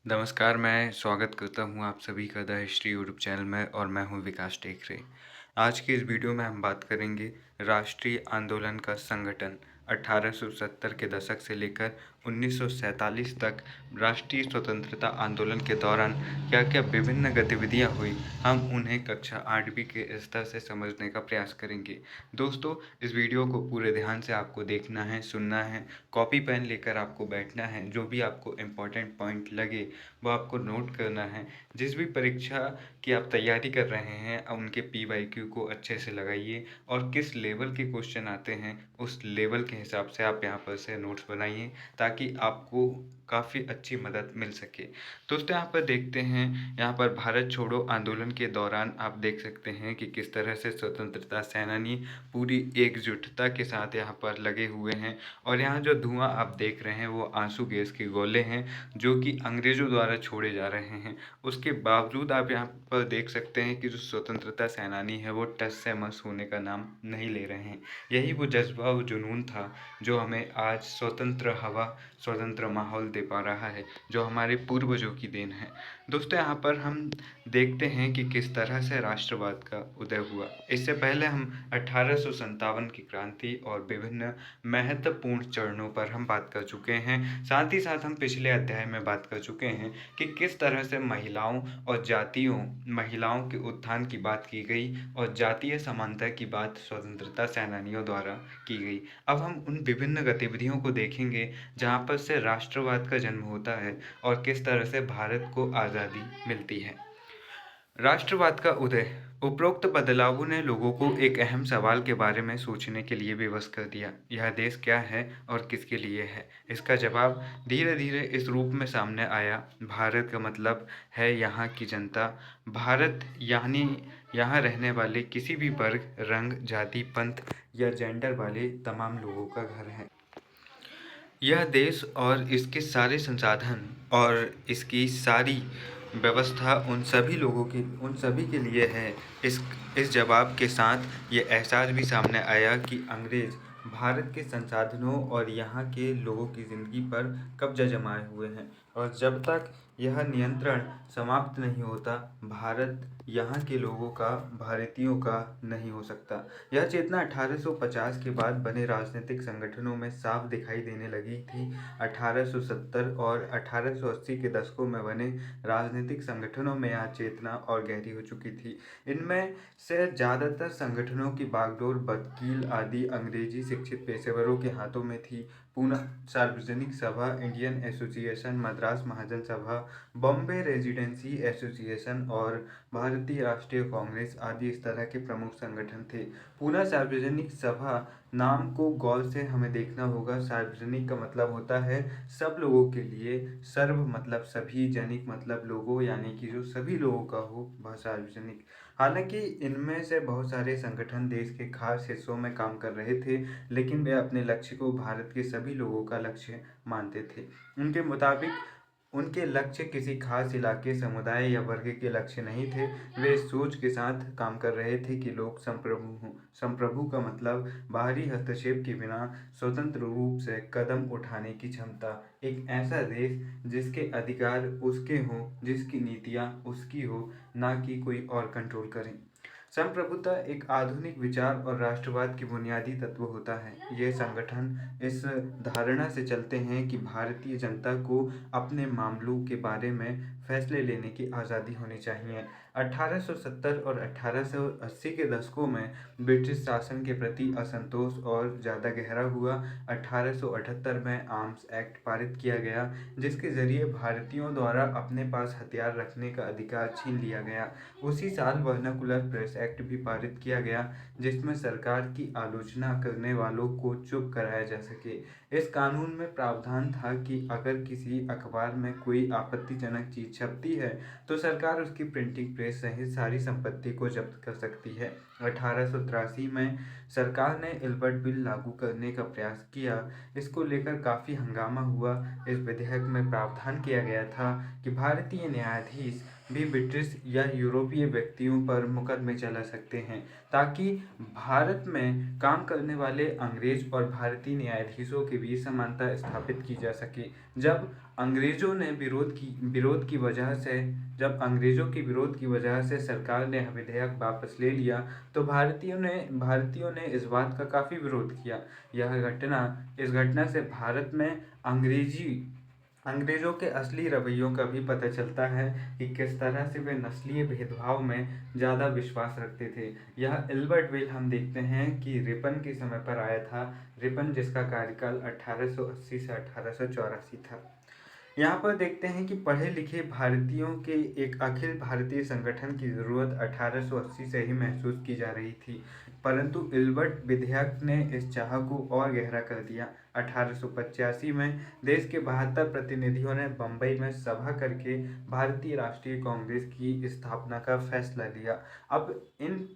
नमस्कार, मैं स्वागत करता हूँ आप सभी का द हिस्ट्री यूट्यूब चैनल में और मैं हूँ विकास टेकरे। आज की इस वीडियो में हम बात करेंगे राष्ट्रीय आंदोलन का संगठन 1870 के दशक से लेकर 1947 तक राष्ट्रीय स्वतंत्रता आंदोलन के दौरान क्या क्या विभिन्न गतिविधियां हुई, हम उन्हें कक्षा 8वीं के स्तर से समझने का प्रयास करेंगे। दोस्तों, इस वीडियो को पूरे ध्यान से आपको देखना है, सुनना है, कॉपी पेन लेकर आपको बैठना है, जो भी आपको इम्पोर्टेंट पॉइंट लगे वो आपको नोट करना है। जिस भी परीक्षा की आप तैयारी कर रहे हैं उनके PYQ को अच्छे से लगाइए और किस लेवल के क्वेश्चन आते हैं उस लेवल के हिसाब से आप यहाँ पर से नोट्स बनाइए ताकि आपको काफ़ी अच्छी मदद मिल सके। दोस्तों, यहाँ पर देखते हैं, यहाँ पर भारत छोड़ो आंदोलन के दौरान आप देख सकते हैं कि किस तरह से स्वतंत्रता सेनानी पूरी एकजुटता के साथ यहाँ पर लगे हुए हैं और यहाँ जो धुआं आप देख रहे हैं वो आंसू गैस के गोले हैं जो कि अंग्रेज़ों द्वारा छोड़े जा रहे हैं। उसके बावजूद आप यहाँ पर देख सकते हैं कि जो स्वतंत्रता सेनानी है वो टस से मस होने का नाम नहीं ले रहे हैं। यही वो जज्बा, वो जुनून था जो हमें आज स्वतंत्र हवा, स्वतंत्र माहौल दे पा रहा है, जो हमारे पूर्वजों की देन है। दोस्तों, यहाँ पर हम देखते हैं कि किस तरह से राष्ट्रवाद का उदय हुआ। इससे पहले हम 1857 की क्रांति और विभिन्न महत्वपूर्ण चरणों पर हम बात कर चुके हैं। साथ ही साथ हम पिछले अध्याय में बात कर चुके हैं कि किस तरह से महिलाओं के उत्थान की बात की गई और जातीय समानता की बात स्वतंत्रता सेनानियों द्वारा की गई। अब हम उन विभिन्न गतिविधियों को देखेंगे जहाँ पर से राष्ट्रवाद का जन्म होता है और किस तरह से भारत को आज़ादी मिलती है। राष्ट्रवाद का उदय। उपरोक्त बदलावों ने लोगों को एक अहम सवाल के बारे में सोचने के लिए विवश कर दिया। यह देश क्या है और किसके लिए है? इसका जवाब धीरे धीरे इस रूप में सामने आया। भारत का मतलब है यहाँ की जनता। भारत यानी यहाँ रहने वाले किसी भी वर्ग, रंग, जाति, पंथ या जेंडर वाले तमाम लोगों का घर है। यह देश और इसके सारे संसाधन और इसकी सारी व्यवस्था उन सभी के लिए है। इस जवाब के साथ ये एहसास भी सामने आया कि अंग्रेज़ भारत के संसाधनों और यहाँ के लोगों की ज़िंदगी पर कब्जा जमाए हुए हैं और जब तक यह नियंत्रण समाप्त नहीं होता, भारत यहाँ के लोगों का, भारतीयों का नहीं हो सकता। यह चेतना 1850 के बाद बने राजनीतिक संगठनों में साफ दिखाई देने लगी थी। 1870 और 1880 के दशकों में बने राजनीतिक संगठनों में यह चेतना और गहरी हो चुकी थी। इनमें से ज़्यादातर संगठनों की बागडोर वकील आदि अंग्रेजी शिक्षित पेशेवरों के हाथों में थी। पूना सार्वजनिक सभा, इंडियन एसोसिएशन, मद्रास महाजन सभा, बॉम्बे रेजिडेंसी एसोसिएशन और भारतीय राष्ट्रीय कांग्रेस आदि इस तरह के प्रमुख संगठन थे। पूना सार्वजनिक सभा नाम को गौर से हमें देखना होगा। सार्वजनिक का मतलब होता है सब लोगों के लिए, सर्व मतलब सभी, जनिक मतलब लोगों, यानी कि जो सभी लोगों का हो वह सार्वजनिक। हालांकि इनमें से बहुत सारे संगठन देश के खास हिस्सों में काम कर रहे थे, लेकिन वे अपने लक्ष्य को भारत के सभी लोगों का लक्ष्य मानते थे। उनके मुताबिक उनके लक्ष्य किसी खास इलाके, समुदाय या वर्ग के लक्ष्य नहीं थे। वे इस सोच के साथ काम कर रहे थे कि लोग संप्रभु हों। संप्रभु का मतलब बाहरी हस्तक्षेप के बिना स्वतंत्र रूप से कदम उठाने की क्षमता। एक ऐसा देश जिसके अधिकार उसके हों, जिसकी नीतियाँ उसकी हो, ना कि कोई और कंट्रोल करे। संप्रभुता एक आधुनिक विचार और राष्ट्रवाद की बुनियादी तत्व होता है। ये संगठन इस धारणा से चलते हैं कि भारतीय जनता को अपने मामलों के बारे में फैसले लेने की आज़ादी होनी चाहिए। 1870 और 1880 के दशकों में ब्रिटिश शासन के प्रति असंतोष और ज़्यादा गहरा हुआ। 1878 में आर्म्स एक्ट पारित किया गया, जिसके जरिए भारतीयों द्वारा अपने पास हथियार रखने का अधिकार छीन लिया गया। उसी साल वर्नाकुलर प्रेस एक्ट भी पारित किया गया, जिसमें सरकार की आलोचना करने वालों को चुप कराया जा सके। इस कानून में प्रावधान था कि अगर किसी अखबार में कोई आपत्तिजनक चीज छपती है तो सरकार उसकी प्रिंटिंग प्रेस सहित सारी संपत्ति को जब्त कर सकती है। 1883 में सरकार ने इल्बर्ट बिल लागू करने का प्रयास किया। इसको लेकर काफ़ी हंगामा हुआ। इस विधेयक में प्रावधान किया गया था कि भारतीय न्यायाधीश भी ब्रिटिश या यूरोपीय व्यक्तियों पर मुकदमे चला सकते हैं, ताकि भारत में काम करने वाले अंग्रेज और भारतीय न्यायाधीशों के बीच समानता स्थापित की जा सके। जब अंग्रेजों ने विरोध की वजह से जब अंग्रेजों के विरोध की वजह से सरकार ने विधेयक वापस ले लिया, तो भारतीयों ने इस बात का काफ़ी विरोध किया। इस घटना से भारत में अंग्रेजों के असली रवैयों का भी पता चलता है कि किस तरह से वे नस्लीय भेदभाव में ज़्यादा विश्वास रखते थे। यह इल्बर्ट बिल हम देखते हैं कि रिपन के समय पर आया था। रिपन, जिसका कार्यकाल 1880 से 1884 था। यहाँ पर देखते हैं कि पढ़े लिखे भारतीयों के एक अखिल भारतीय संगठन की ज़रूरत 1880 से ही महसूस की जा रही थी, परंतु इल्बर्ट विधेयक ने इस चाह को और गहरा कर दिया। 1885 में देश के 72 प्रतिनिधियों ने बम्बई में सभा करके भारतीय राष्ट्रीय कांग्रेस की स्थापना का फैसला लिया। अब इन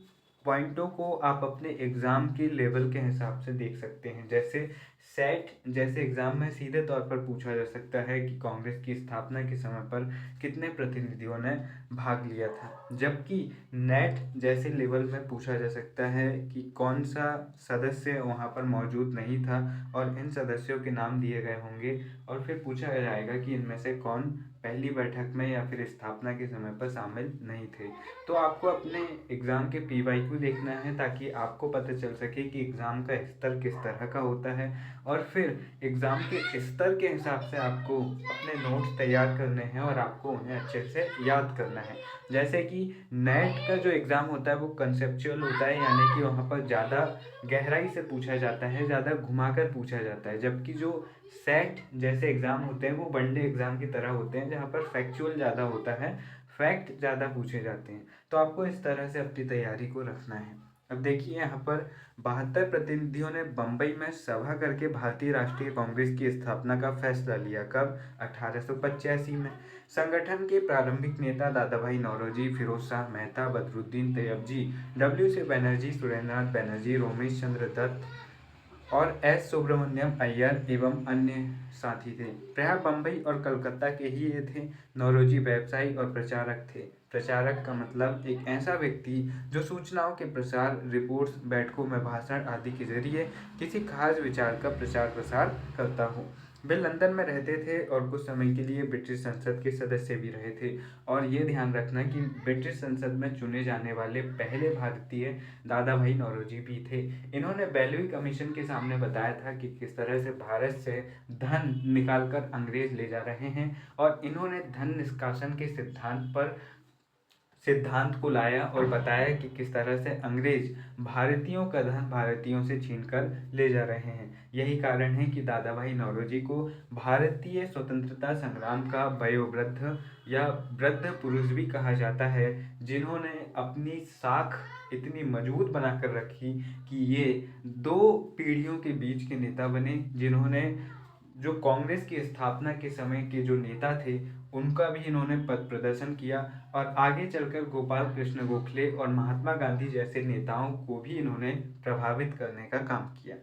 पॉइंटों को आप अपने एग्ज़ाम के लेवल के हिसाब से देख सकते हैं। जैसे सेट जैसे एग्ज़ाम में सीधे तौर पर पूछा जा सकता है कि कांग्रेस की स्थापना के समय पर कितने प्रतिनिधियों ने भाग लिया था, जबकि नेट जैसे लेवल में पूछा जा सकता है कि कौन सा सदस्य वहाँ पर मौजूद नहीं था और इन सदस्यों के नाम दिए गए होंगे, और फिर पूछा जाएगा कि इनमें से कौन पहली बैठक में या फिर स्थापना के समय पर शामिल नहीं थे। तो आपको अपने एग्ज़ाम के PYQ देखना है, ताकि आपको पता चल सके कि एग्ज़ाम का स्तर किस तरह का होता है, और फिर एग्ज़ाम के स्तर के हिसाब से आपको अपने नोट्स तैयार करने हैं और आपको उन्हें अच्छे से याद करना है। जैसे कि नेट का जो एग्ज़ाम होता है वो कंसेप्चुअल होता है, यानी कि वहाँ पर ज़्यादा गहराई से पूछा जाता है, ज़्यादा घुमाकर पूछा जाता है, जबकि जो सेट जैसे एग्ज़ाम होते हैं वो वनडे एग्ज़ाम की तरह होते हैं, जहाँ पर फैक्चुअल ज़्यादा होता है, फैक्ट ज़्यादा पूछे जाते हैं। तो आपको इस तरह से अपनी तैयारी को रखना है। अब देखिए, यहाँ पर 72 प्रतिनिधियों ने बम्बई में सभा करके भारतीय राष्ट्रीय कांग्रेस की स्थापना का फैसला लिया। कब? 1885 में। संगठन के प्रारंभिक नेता दादा भाई नौरोजी, फिरोज शाह मेहता, बदरुद्दीन तैयबजी, WC बनर्जी, सुरेंद्रनाथ बनर्जी, रोमेश चंद्र दत्त और S सुब्रमण्यम अय्यर एवं अन्य साथी थे। प्रायः बम्बई और कलकत्ता के ही ये थे। नौरोजी व्यवसायी और प्रचारक थे। प्रचारक का मतलब एक ऐसा व्यक्ति जो सूचनाओं के प्रसार, रिपोर्ट्स, बैठकों में भाषण आदि के जरिए किसी खास विचार का प्रचार प्रसार करता हो। वे लंदन में रहते थे और कुछ समय के लिए ब्रिटिश संसद के सदस्य भी रहे थे। और ये ध्यान रखना कि ब्रिटिश संसद में चुने जाने वाले पहले भारतीय दादा भाई नौरोजी भी थे। इन्होंने बेलवी कमीशन के सामने बताया था कि किस तरह से भारत से धन निकालकर अंग्रेज ले जा रहे हैं, और इन्होंने धन निष्कासन के सिद्धांत को लाया और बताया कि किस तरह से अंग्रेज भारतीयों का धन भारतीयों से छीनकर ले जा रहे हैं। यही कारण है कि दादा भाई नौरोजी को भारतीय स्वतंत्रता संग्राम का वयोवृद्ध या वृद्ध पुरुष भी कहा जाता है, जिन्होंने अपनी साख इतनी मजबूत बनाकर रखी कि ये 2 पीढ़ियों के बीच के नेता बने, जिन्होंने जो कांग्रेस की स्थापना के समय के जो नेता थे उनका भी इन्होंने पद प्रदर्शन किया, और आगे चलकर गोपाल कृष्ण गोखले और महात्मा गांधी जैसे नेताओं को भी इन्होंने प्रभावित करने का काम किया।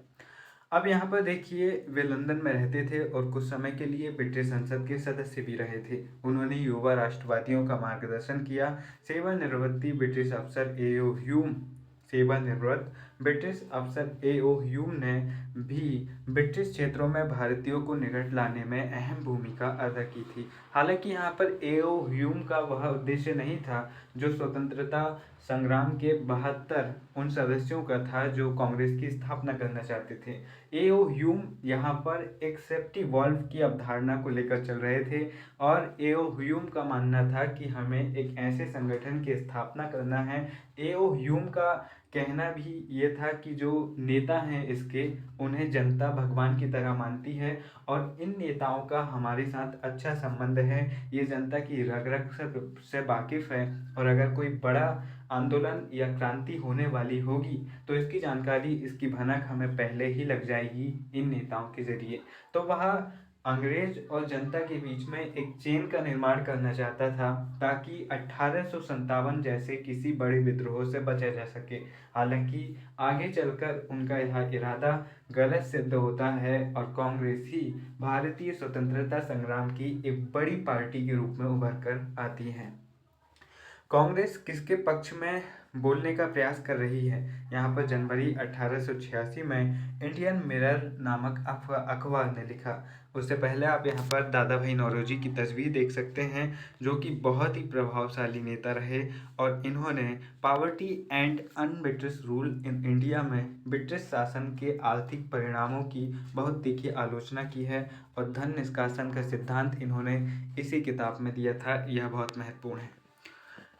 अब यहाँ पर देखिए, वे लंदन में रहते थे और कुछ समय के लिए ब्रिटिश संसद के सदस्य भी रहे थे। उन्होंने युवा राष्ट्रवादियों का मार्गदर्शन किया। सेवानिवृत्त ब्रिटिश अफसर A.O. ह्यूम ने भी ब्रिटिश क्षेत्रों में भारतीयों को निकट लाने में अहम भूमिका अदा की थी। हालांकि यहाँ पर A.O. ह्यूम का वह उद्देश्य नहीं था जो स्वतंत्रता संग्राम के 72 उन सदस्यों का था जो कांग्रेस की स्थापना करना चाहते थे। A.O. ह्यूम यहाँ पर एक सेफ्टी वॉल्व की अवधारणा को लेकर चल रहे थे, और A.O. ह्यूम का मानना था कि हमें एक ऐसे संगठन की स्थापना करना है। A.O. ह्यूम का कहना भी ये था कि जो नेता हैं इसके, उन्हें जनता भगवान की तरह मानती है, और इन नेताओं का हमारे साथ अच्छा संबंध है। ये जनता की रग रग से वाकिफ़ है, और अगर कोई बड़ा आंदोलन या क्रांति होने वाली होगी तो इसकी जानकारी, इसकी भनक हमें पहले ही लग जाएगी इन नेताओं के जरिए। तो वह अंग्रेज और जनता के बीच में एक चेन का निर्माण करना चाहता था ताकि 1857 जैसे किसी बड़े विद्रोह से बचा जा सके। हालांकि आगे चलकर उनका यह इरादा गलत सिद्ध होता है और कांग्रेस ही भारतीय स्वतंत्रता संग्राम की एक बड़ी पार्टी के रूप में उभर कर आती है। कांग्रेस किसके पक्ष में बोलने का प्रयास कर रही है? यहाँ पर जनवरी 1886 में इंडियन मिरर नामक अखबार ने लिखा। उससे पहले आप यहाँ पर दादा भाई नौरोजी की तस्वीर देख सकते हैं, जो कि बहुत ही प्रभावशाली नेता रहे और इन्होंने poverty and un-British rule in India में ब्रिटिश शासन के आर्थिक परिणामों की बहुत तीखी आलोचना की है और धन निष्कासन का सिद्धांत इन्होंने इसी किताब में दिया था। यह बहुत महत्वपूर्ण है।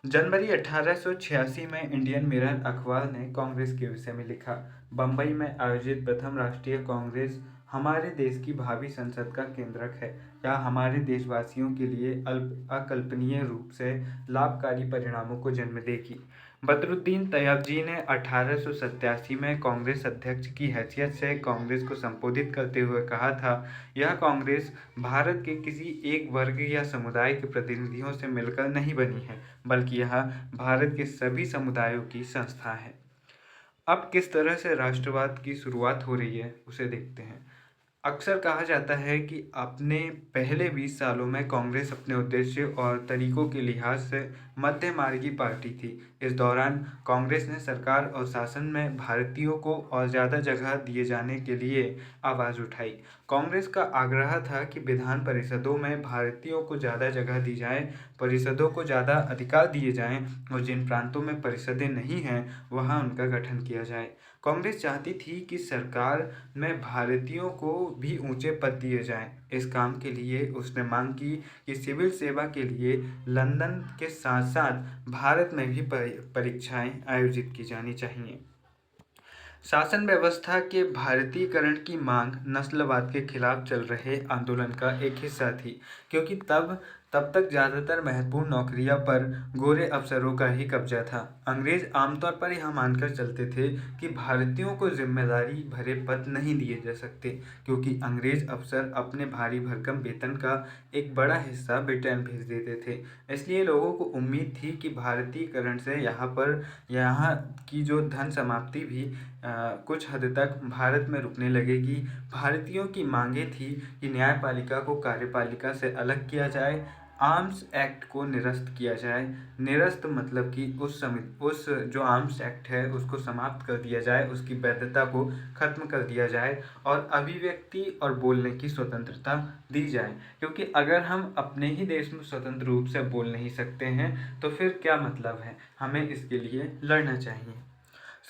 जनवरी 1886 में इंडियन मिरर अखबार ने कांग्रेस के विषय में लिखा। बंबई में आयोजित प्रथम राष्ट्रीय कांग्रेस हमारे देश की भावी संसद का केंद्रक है। यह हमारे देशवासियों के लिए अकल्पनीय रूप से लाभकारी परिणामों को जन्म देगी। बदरुद्दीन तैयबजी ने 1887 में कांग्रेस अध्यक्ष की हैसियत से कांग्रेस को संबोधित करते हुए कहा था, यह कांग्रेस भारत के किसी एक वर्ग या समुदाय के प्रतिनिधियों से मिलकर नहीं बनी है, बल्कि यह भारत के सभी समुदायों की संस्था है। अब किस तरह से राष्ट्रवाद की शुरुआत हो रही है उसे देखते हैं। अक्सर कहा जाता है कि अपने पहले 20 सालों में कांग्रेस अपने उद्देश्य और तरीकों के लिहाज से मध्यमार्गी पार्टी थी। इस दौरान कांग्रेस ने सरकार और शासन में भारतीयों को और ज़्यादा जगह दिए जाने के लिए आवाज़ उठाई। कांग्रेस का आग्रह था कि विधान परिषदों में भारतीयों को ज़्यादा जगह दी जाए, परिषदों को ज़्यादा अधिकार दिए जाएं और जिन प्रांतों में परिषदें नहीं हैं वहाँ उनका गठन किया जाए। कांग्रेस चाहती थी कि सरकार में भारतीयों को भी ऊंचे पद दिए जाएं। इस काम के लिए उसने मांग की कि सिविल सेवा के लिए लंदन के साथ साथ भारत में भी परीक्षाएं आयोजित की जानी चाहिए। शासन व्यवस्था के भारतीयकरण की मांग नस्लवाद के खिलाफ चल रहे आंदोलन का एक हिस्सा थी, क्योंकि तब तक ज़्यादातर महत्वपूर्ण नौकरियों पर गोरे अफसरों का ही कब्जा था। अंग्रेज आमतौर पर यह मानकर चलते थे कि भारतीयों को जिम्मेदारी भरे पद नहीं दिए जा सकते, क्योंकि अंग्रेज अफसर अपने भारी भरकम वेतन का एक बड़ा हिस्सा ब्रिटेन भेज देते थे। इसलिए लोगों को उम्मीद थी कि भारतीयकरण से यहाँ की जो धन समाप्ति भी कुछ हद तक भारत में रुकने लगेगी। भारतीयों की मांगे थी कि न्यायपालिका को कार्यपालिका से अलग किया जाए, आर्म्स एक्ट को निरस्त किया जाए। निरस्त मतलब कि उस जो आर्म्स एक्ट है उसको समाप्त कर दिया जाए, उसकी वैधता को खत्म कर दिया जाए और अभिव्यक्ति और बोलने की स्वतंत्रता दी जाए। क्योंकि अगर हम अपने ही देश में स्वतंत्र रूप से बोल नहीं सकते हैं तो फिर क्या मतलब है, हमें इसके लिए लड़ना चाहिए।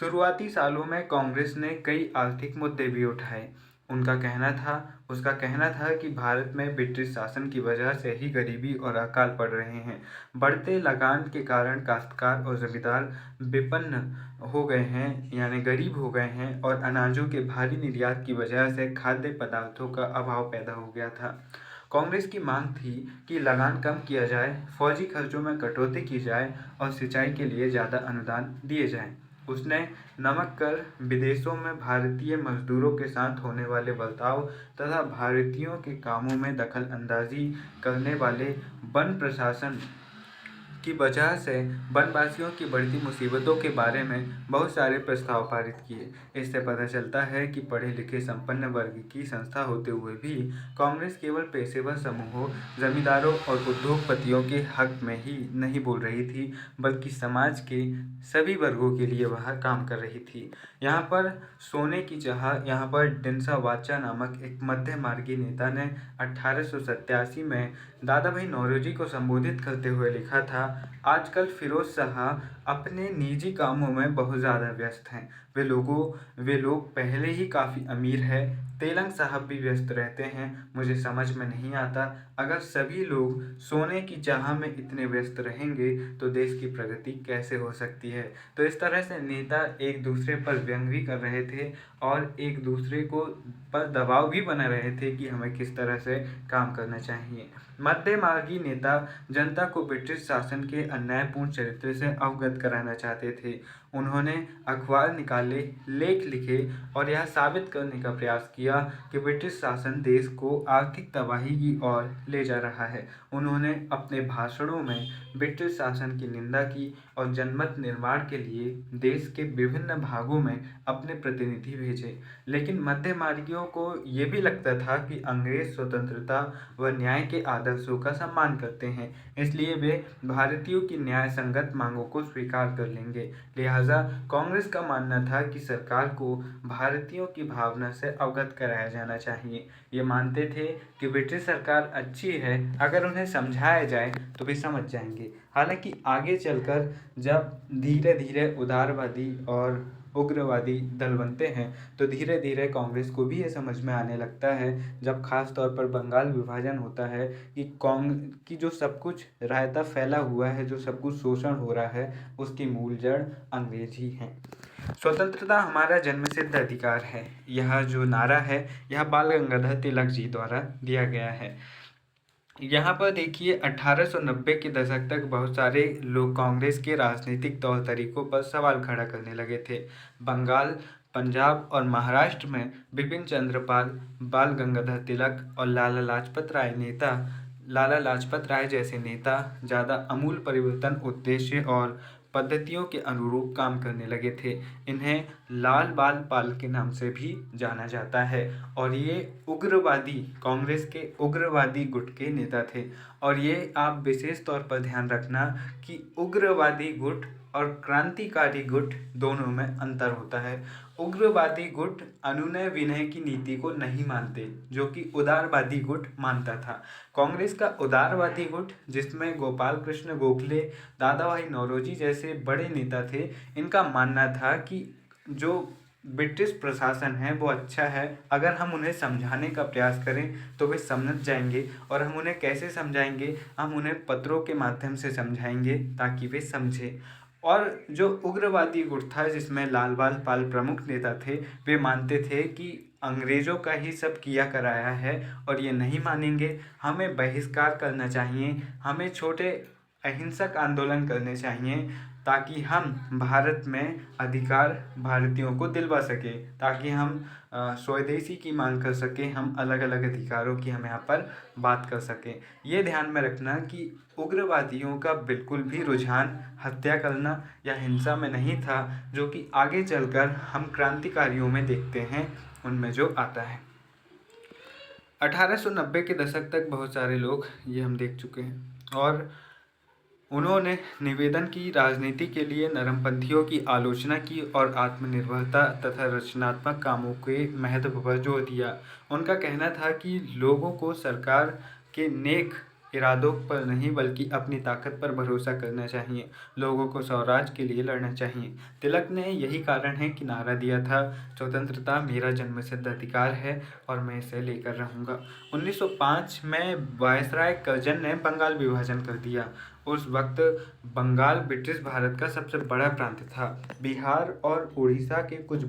शुरुआती सालों में कांग्रेस ने कई आर्थिक मुद्दे भी उठाए। उसका कहना था कि भारत में ब्रिटिश शासन की वजह से ही गरीबी और अकाल पड़ रहे हैं। बढ़ते लगान के कारण काश्तकार और जमींदार विपन्न हो गए हैं, यानी गरीब हो गए हैं और अनाजों के भारी निर्यात की वजह से खाद्य पदार्थों का अभाव पैदा हो गया था। कांग्रेस की मांग थी कि लगान कम किया जाए, फौजी खर्चों में कटौती की जाए और सिंचाई के लिए ज़्यादा अनुदान दिए जाएं। उसने नमक कर, विदेशों में भारतीय मजदूरों के साथ होने वाले बर्ताव तथा भारतीयों के कामों में दखल अंदाजी करने वाले वन प्रशासन की वजह से वनवासियों की बढ़ती मुसीबतों के बारे में बहुत सारे प्रस्ताव पारित किए। इससे पता चलता है कि पढ़े लिखे संपन्न वर्ग की संस्था होते हुए भी कांग्रेस केवल पेशेवर समूहों, जमींदारों और उद्योगपतियों के हक में ही नहीं बोल रही थी, बल्कि समाज के सभी वर्गों के लिए वह काम कर रही थी। यहाँ पर सोने की चाह, यहाँ पर डिंसा वाचा नामक एक मध्य मार्गी नेता ने 1887 में दादा भाई नौरोजी को संबोधित करते हुए लिखा था, आजकल फिरोज शाह अपने निजी कामों में बहुत ज़्यादा व्यस्त हैं। वे लोग पहले ही काफ़ी अमीर हैं। तेलंग साहब भी व्यस्त रहते हैं। मुझे समझ में नहीं आता, अगर सभी लोग सोने की चाह में इतने व्यस्त रहेंगे तो देश की प्रगति कैसे हो सकती है। तो इस तरह से नेता एक दूसरे पर व्यंग भी कर रहे थे और एक दूसरे को पर दबाव भी बना रहे थे कि हमें किस तरह से काम करना चाहिए। मध्य मार्गी नेता जनता को ब्रिटिश शासन के अन्यायपूर्ण चरित्र से अवगत कराना चाहते थे। उन्होंने अखबार निकाले, लेख लिखे और यह साबित करने का प्रयास किया कि ब्रिटिश शासन देश को आर्थिक तबाही की ओर ले जा रहा है। उन्होंने अपने भाषणों में ब्रिटिश शासन की निंदा की और जनमत निर्माण के लिए देश के विभिन्न भागों में अपने प्रतिनिधि भेजे। लेकिन मध्य मार्गियों को ये भी लगता था कि अंग्रेज स्वतंत्रता व न्याय के आदर्शों का सम्मान करते हैं, इसलिए वे भारतीयों की न्याय संगत मांगों को स्वीकार कर लेंगे। लिहाजा कांग्रेस का मानना था कि सरकार को भारतीयों की भावना से अवगत कराया जाना चाहिए। ये मानते थे कि ब्रिटिश सरकार अच्छी है, अगर उन्हें समझाया जाए तो वे समझ जाएंगे। हालांकि आगे चलकर जब धीरे धीरे उदारवादी और उग्रवादी दल बनते हैं तो धीरे धीरे कांग्रेस को भी ये समझ में आने लगता है, जब खास तौर पर बंगाल विभाजन होता है, कि जो सब कुछ रायता फैला हुआ है, जो सब कुछ शोषण हो रहा है, उसकी मूल जड़ अंग्रेज ही हैं। स्वतंत्रता हमारा जन्मसिद्ध अधिकार है, यह जो नारा है यह बाल गंगाधर तिलक जी द्वारा दिया गया है। यहाँ पर देखिए 1890 के दशक तक बहुत सारे लोग कांग्रेस के राजनीतिक तौर तरीकों पर सवाल खड़ा करने लगे थे। बंगाल, पंजाब और महाराष्ट्र में बिपिन चंद्र पाल, बाल गंगाधर तिलक और लाला लाजपत राय जैसे नेता ज़्यादा आमूल परिवर्तन उद्देश्य और पद्धतियों के अनुरूप काम करने लगे थे। इन्हें लाल बाल पाल के नाम से भी जाना जाता है और ये उग्रवादी, कांग्रेस के उग्रवादी गुट के नेता थे। और ये आप विशेष तौर पर ध्यान रखना कि उग्रवादी गुट और क्रांतिकारी गुट दोनों में अंतर होता है। उग्रवादी गुट अनुनय विनय की नीति को नहीं मानते, जो कि उदारवादी गुट मानता था। कांग्रेस का उदारवादी गुट, जिसमें गोपाल कृष्ण गोखले, दादा भाई नौरोजी जैसे बड़े नेता थे, इनका मानना था कि जो ब्रिटिश प्रशासन है वो अच्छा है, अगर हम उन्हें समझाने का प्रयास करें तो वे समझ जाएंगे। और हम उन्हें कैसे समझाएंगे? हम उन्हें पत्रों के माध्यम से समझाएंगे ताकि वे समझें। और जो उग्रवादी गुट था, जिसमें लाल बाल पाल प्रमुख नेता थे, वे मानते थे कि अंग्रेज़ों का ही सब किया कराया है और ये नहीं मानेंगे, हमें बहिष्कार करना चाहिए, हमें छोटे अहिंसक आंदोलन करने चाहिए ताकि हम भारत में अधिकार भारतीयों को दिलवा सकें, ताकि हम स्वदेशी की मांग कर सकें, हम अलग अलग अधिकारों की हम यहाँ पर बात कर सकें। ये ध्यान में रखना कि उग्रवादियों का बिल्कुल भी रुझान हत्या करना या हिंसा में नहीं था, जो कि आगे चलकर हम क्रांतिकारियों में देखते हैं, उनमें जो आता है। 1890 के दशक तक बहुत सारे लोग, ये हम देख चुके हैं, और उन्होंने निवेदन की, राजनीति के लिए नरमपंथियों की आलोचना की और आत्मनिर्भरता तथा रचनात्मक कामों के महत्व पर जोर दिया। उनका कहना था कि लोगों को सरकार के नेक इरादों पर नहीं बल्कि अपनी ताकत पर भरोसा करना चाहिए, लोगों को स्वराज के लिए लड़ना चाहिए। तिलक ने यही कारण है कि नारा दिया था, स्वतंत्रता मेरा जन्मसिद्ध अधिकार है और मैं इसे लेकर रहूँगा। 1905 में वायसराय कर्जन ने बंगाल विभाजन कर दिया। उस वक्त बंगाल ब्रिटिश भारत का सबसे बड़ा प्रांत था। बिहार और उड़ीसा के कुछ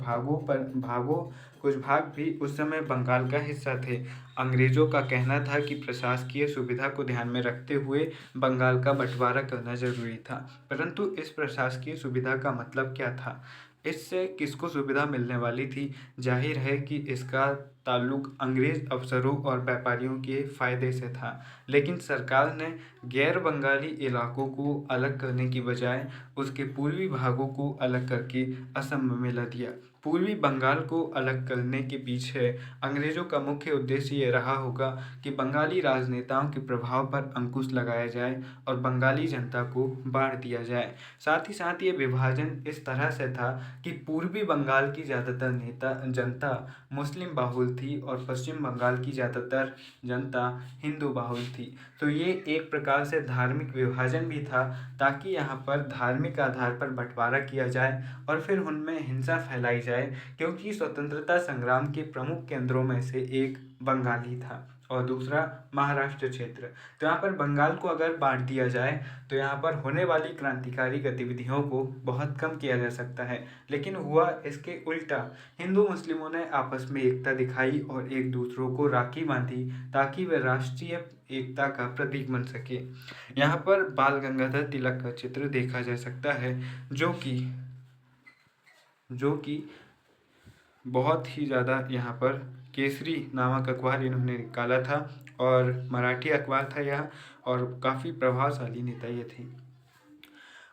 भाग भी उस समय बंगाल का हिस्सा थे। अंग्रेजों का कहना था कि प्रशासकीय सुविधा को ध्यान में रखते हुए बंगाल का बंटवारा करना जरूरी था, परंतु इस प्रशासकीय सुविधा का मतलब क्या था? इससे किसको सुविधा मिलने वाली थी? जाहिर है कि इसका ताल्लुक अंग्रेज अफसरों और व्यापारियों के फायदे से था। लेकिन सरकार ने गैर बंगाली इलाकों को अलग करने की बजाय उसके पूर्वी भागों को अलग करके असम में मिला दिया। पूर्वी बंगाल को अलग करने के पीछे अंग्रेजों का मुख्य उद्देश्य ये रहा होगा कि बंगाली राजनेताओं के प्रभाव पर अंकुश लगाया जाए और बंगाली जनता को बांट दिया जाए। साथ ही साथ ये विभाजन इस तरह से था कि पूर्वी बंगाल की ज़्यादातर जनता मुस्लिम बाहुल थी और पश्चिम बंगाल की ज़्यादातर जनता हिंदू बाहुल थी। तो ये एक प्रकार से धार्मिक विभाजन भी था, ताकि यहाँ पर धार्मिक आधार पर बंटवारा किया जाए और फिर उनमें हिंसा फैलाई जाए, क्योंकि स्वतंत्रता संग्राम के प्रमुख केंद्रों में से एक बंगाल ही था और दूसरा महाराष्ट्र क्षेत्र। तो यहाँ पर बंगाल को अगर बांट दिया जाए तो यहाँ पर होने वाली क्रांतिकारी गतिविधियों को बहुत कम किया जा सकता है। लेकिन हुआ इसके उल्टा, हिंदू मुस्लिमों ने आपस में एकता दिखाई और एक दूसरों को राखी बांधी ताकि वे राष्ट्रीय एकता का प्रतीक बन सके। यहाँ पर बाल गंगाधर तिलक का चित्र देखा जा सकता है, जो कि जो कि बहुत ही ज़्यादा यहाँ पर केसरी नामक अखबार इन्होंने निकाला था, और मराठी अखबार था यह, और काफ़ी प्रभावशाली नेता ये थे।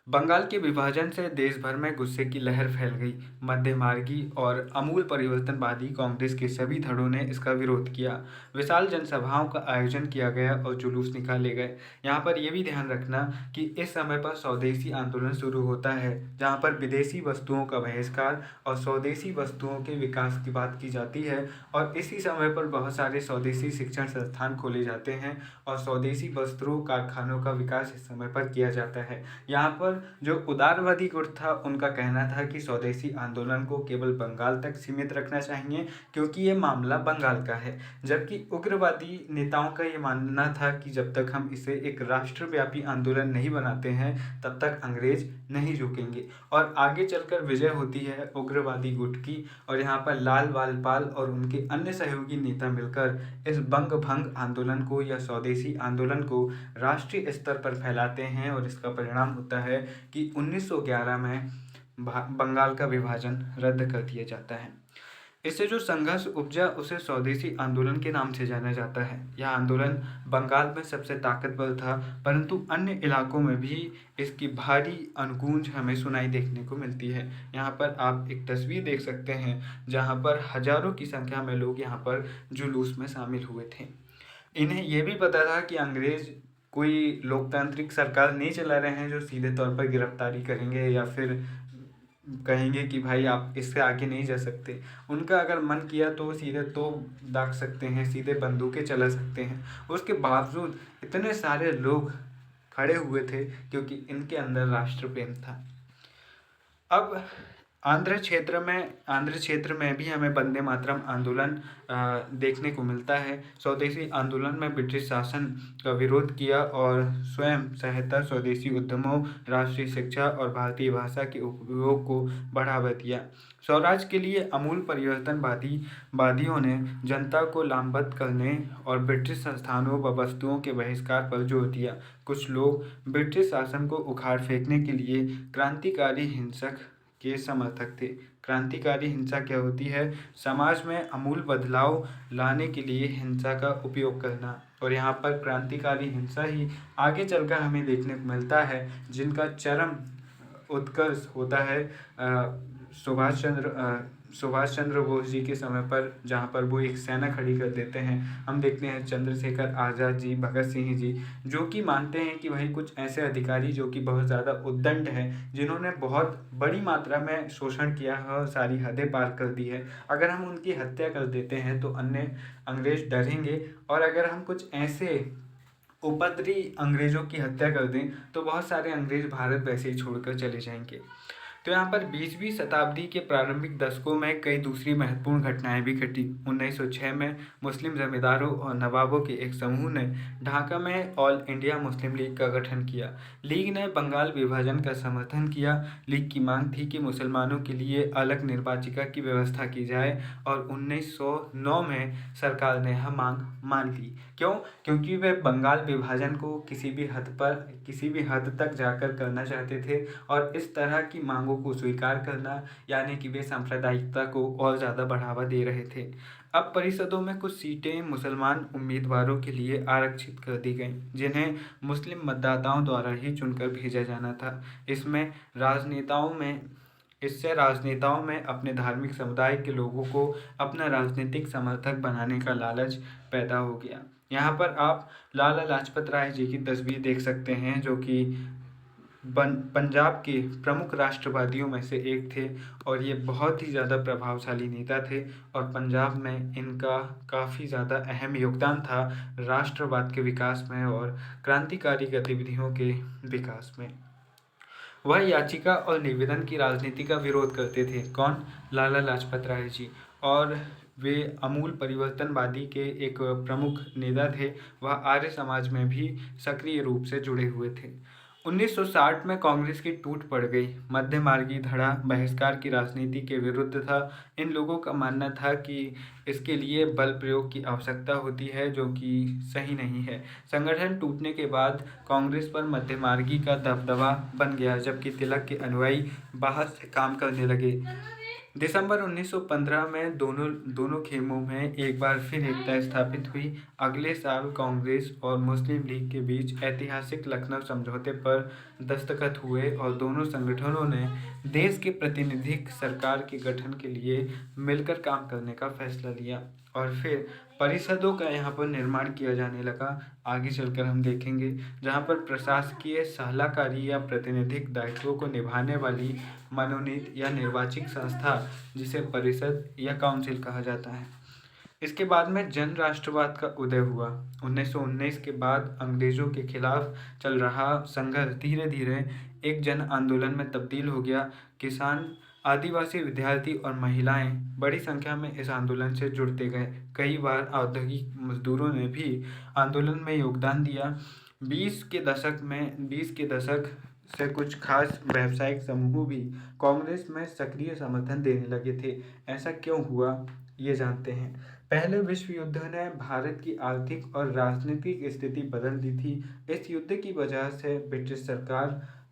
बंगाल के विभाजन से देश भर में गुस्से की लहर फैल गई। मध्यमार्गी और अमूल परिवर्तनवादी कांग्रेस के सभी धड़ों ने इसका विरोध किया। विशाल जनसभाओं का आयोजन किया गया और जुलूस निकाले गए। यहाँ पर यह भी ध्यान रखना कि इस समय पर स्वदेशी आंदोलन शुरू होता है, जहाँ पर विदेशी वस्तुओं का बहिष्कार और स्वदेशी वस्तुओं के विकास की बात की जाती है। और इसी समय पर बहुत सारे स्वदेशी शिक्षण संस्थान खोले जाते हैं और स्वदेशी वस्त्रों कारखानों का विकास इस समय पर किया जाता है। यहाँ पर जो उदारवादी गुट था, उनका कहना था कि स्वदेशी आंदोलन को केवल बंगाल तक सीमित रखना चाहिए, क्योंकि ये मामला बंगाल का है। जबकि उग्रवादी नेताओं का ये मानना था कि जब तक हम इसे एक राष्ट्रव्यापी आंदोलन नहीं बनाते हैं, तब तक अंग्रेज नहीं झुकेंगे। और आगे चलकर विजय होती है उग्रवादी गुट की, और यहाँ पर लाल बालपाल और उनके अन्य सहयोगी नेता मिलकर इस बंग भंग आंदोलन को या स्वदेशी आंदोलन को राष्ट्रीय स्तर पर फैलाते हैं, और इसका परिणाम होता है कि 1911 में बंगाल का विभाजन रद्द कर दिया जाता है। इससे जो संघर्ष उपजा उसे स्वदेशी आंदोलन के नाम से जाना जाता है। यह आंदोलन बंगाल में सबसे ताकतवर था, परंतु अन्य इलाकों में भी इसकी भारी अनुगूंज हमें सुनाई देखने को मिलती है। यहाँ पर आप एक तस्वीर देख सकते हैं, जहाँ पर हजारों की संख्या में लोग यहाँ पर जुलूस में शामिल हुए थे। इन्हें ये भी पता था कि अंग्रेज कोई लोकतांत्रिक सरकार नहीं चला रहे हैं जो सीधे तौर पर गिरफ्तारी करेंगे या फिर कहेंगे कि भाई आप इससे आगे नहीं जा सकते। उनका अगर मन किया तो वो सीधे तोप दाग सकते हैं, सीधे बंदूकें चला सकते हैं। उसके बावजूद इतने सारे लोग खड़े हुए थे क्योंकि इनके अंदर राष्ट्र प्रेम था। अब आंध्र क्षेत्र में भी हमें वंदे मातरम आंदोलन देखने को मिलता है। स्वदेशी आंदोलन में ब्रिटिश शासन का विरोध किया और स्वयं सहायता, स्वदेशी उद्यमों, राष्ट्रीय शिक्षा और भारतीय भाषा के उपयोग को बढ़ावा दिया। स्वराज के लिए अमूल परिवर्तनवादियों ने जनता को लामबंद करने और ब्रिटिश संस्थानों व वस्तुओं के बहिष्कार पर जोर दिया। कुछ लोग ब्रिटिश शासन को उखाड़ फेंकने के लिए क्रांतिकारी हिंसक के समर्थक थे। क्रांतिकारी हिंसा क्या होती है? समाज में अमूल बदलाव लाने के लिए हिंसा का उपयोग करना, और यहाँ पर क्रांतिकारी हिंसा ही आगे चलकर हमें देखने को मिलता है, जिनका चरम उत्कर्ष होता है सुभाष चंद्र बोस जी के समय पर, जहाँ पर वो एक सेना खड़ी कर देते हैं। हम देखते हैं चंद्रशेखर आज़ाद जी, भगत सिंह जी, जो कि मानते हैं कि भाई कुछ ऐसे अधिकारी जो कि बहुत ज़्यादा उद्दंड हैं, जिन्होंने बहुत बड़ी मात्रा में शोषण किया है और सारी हदें पार कर दी है, अगर हम उनकी हत्या कर देते हैं तो अन्य अंग्रेज डरेंगे, और अगर हम कुछ ऐसे उपद्रवी अंग्रेजों की हत्या कर दें तो बहुत सारे अंग्रेज भारत वैसे ही छोड़कर चले जाएंगे। तो यहाँ पर 20वीं शताब्दी के प्रारंभिक दशकों में कई दूसरी महत्वपूर्ण घटनाएं भी घटी। 1906 में मुस्लिम जमींदारों और नवाबों के एक समूह ने ढाका में ऑल इंडिया मुस्लिम लीग का गठन किया। लीग ने बंगाल विभाजन का समर्थन किया। लीग की मांग थी कि मुसलमानों के लिए अलग निर्वाचिका की व्यवस्था की जाए, और 1909 में सरकार ने यह मांग मान ली। क्यों? क्योंकि वे बंगाल विभाजन को किसी भी हद तक जाकर करना चाहते थे, और इस तरह की मांगों को स्वीकार करना यानी कि वे सांप्रदायिकता को और ज़्यादा बढ़ावा दे रहे थे। अब परिषदों में कुछ सीटें मुसलमान उम्मीदवारों के लिए आरक्षित कर दी गईं, जिन्हें मुस्लिम मतदाताओं द्वारा ही चुनकर भेजा जाना था। इससे राजनेताओं में अपने धार्मिक समुदाय के लोगों को अपना राजनीतिक समर्थक बनाने का लालच पैदा हो गया। यहाँ पर आप लाला लाजपत राय जी की तस्वीर देख सकते हैं, जो कि पंजाब के प्रमुख राष्ट्रवादियों में से एक थे, और ये बहुत ही ज़्यादा प्रभावशाली नेता थे, और पंजाब में इनका काफ़ी ज़्यादा अहम योगदान था राष्ट्रवाद के विकास में और क्रांतिकारी गतिविधियों के विकास में। वह याचिका और निवेदन की राजनीति का विरोध करते थे। कौन? लाला लाजपत राय जी। और वे अमूल परिवर्तनवादी के एक प्रमुख नेता थे। वह आर्य समाज में भी सक्रिय रूप से जुड़े हुए थे। 1960 में कांग्रेस की टूट पड़ गई। मध्यमार्गी धड़ा बहिष्कार की राजनीति के विरुद्ध था। इन लोगों का मानना था कि इसके लिए बल प्रयोग की आवश्यकता होती है, जो कि सही नहीं है। संगठन टूटने के बाद कांग्रेस पर मध्यमार्गी का दबदबा बन गया, जबकि तिलक के अनुयायी बाहर से काम करने लगे। दिसंबर 1915 में दोनों दोनों खेमों में एक बार फिर एकता स्थापित हुई। अगले साल कांग्रेस और मुस्लिम लीग के बीच ऐतिहासिक लखनऊ समझौते पर दस्तखत हुए और दोनों संगठनों ने देश के प्रतिनिधिक सरकार के गठन के लिए मिलकर काम करने का फैसला लिया और फिर परिषदों का यहाँ पर निर्माण किया जाने लगा। आगे चलकर हम देखेंगे जहाँ पर प्रशासकीय सलाहकारी या प्रतिनिधिक दायित्वों को निभाने वाली मनोनीत या निर्वाचित संस्था जिसे परिषद या काउंसिल कहा जाता है। इसके बाद में जन राष्ट्रवाद का उदय हुआ। 1919 के बाद अंग्रेजों के खिलाफ चल रहा संघर्ष धीरे धीरे एक जन आंदोलन में तब्दील हो गया। किसान, आदिवासी, विद्यार्थी और महिलाएं बड़ी संख्या में इस आंदोलन से जुड़ते गए। कई बार औद्योगिक मजदूरों ने भी आंदोलन में योगदान दिया। 20 के दशक से कुछ खास व्यावसायिक समूह भी कांग्रेस में सक्रिय समर्थन देने लगे थे। ऐसा क्यों हुआ, ये जानते हैं। पहले विश्व युद्ध ने भारत की आर्थिक और राजनीतिक स्थिति बदल दी थी। इस युद्ध की वजह से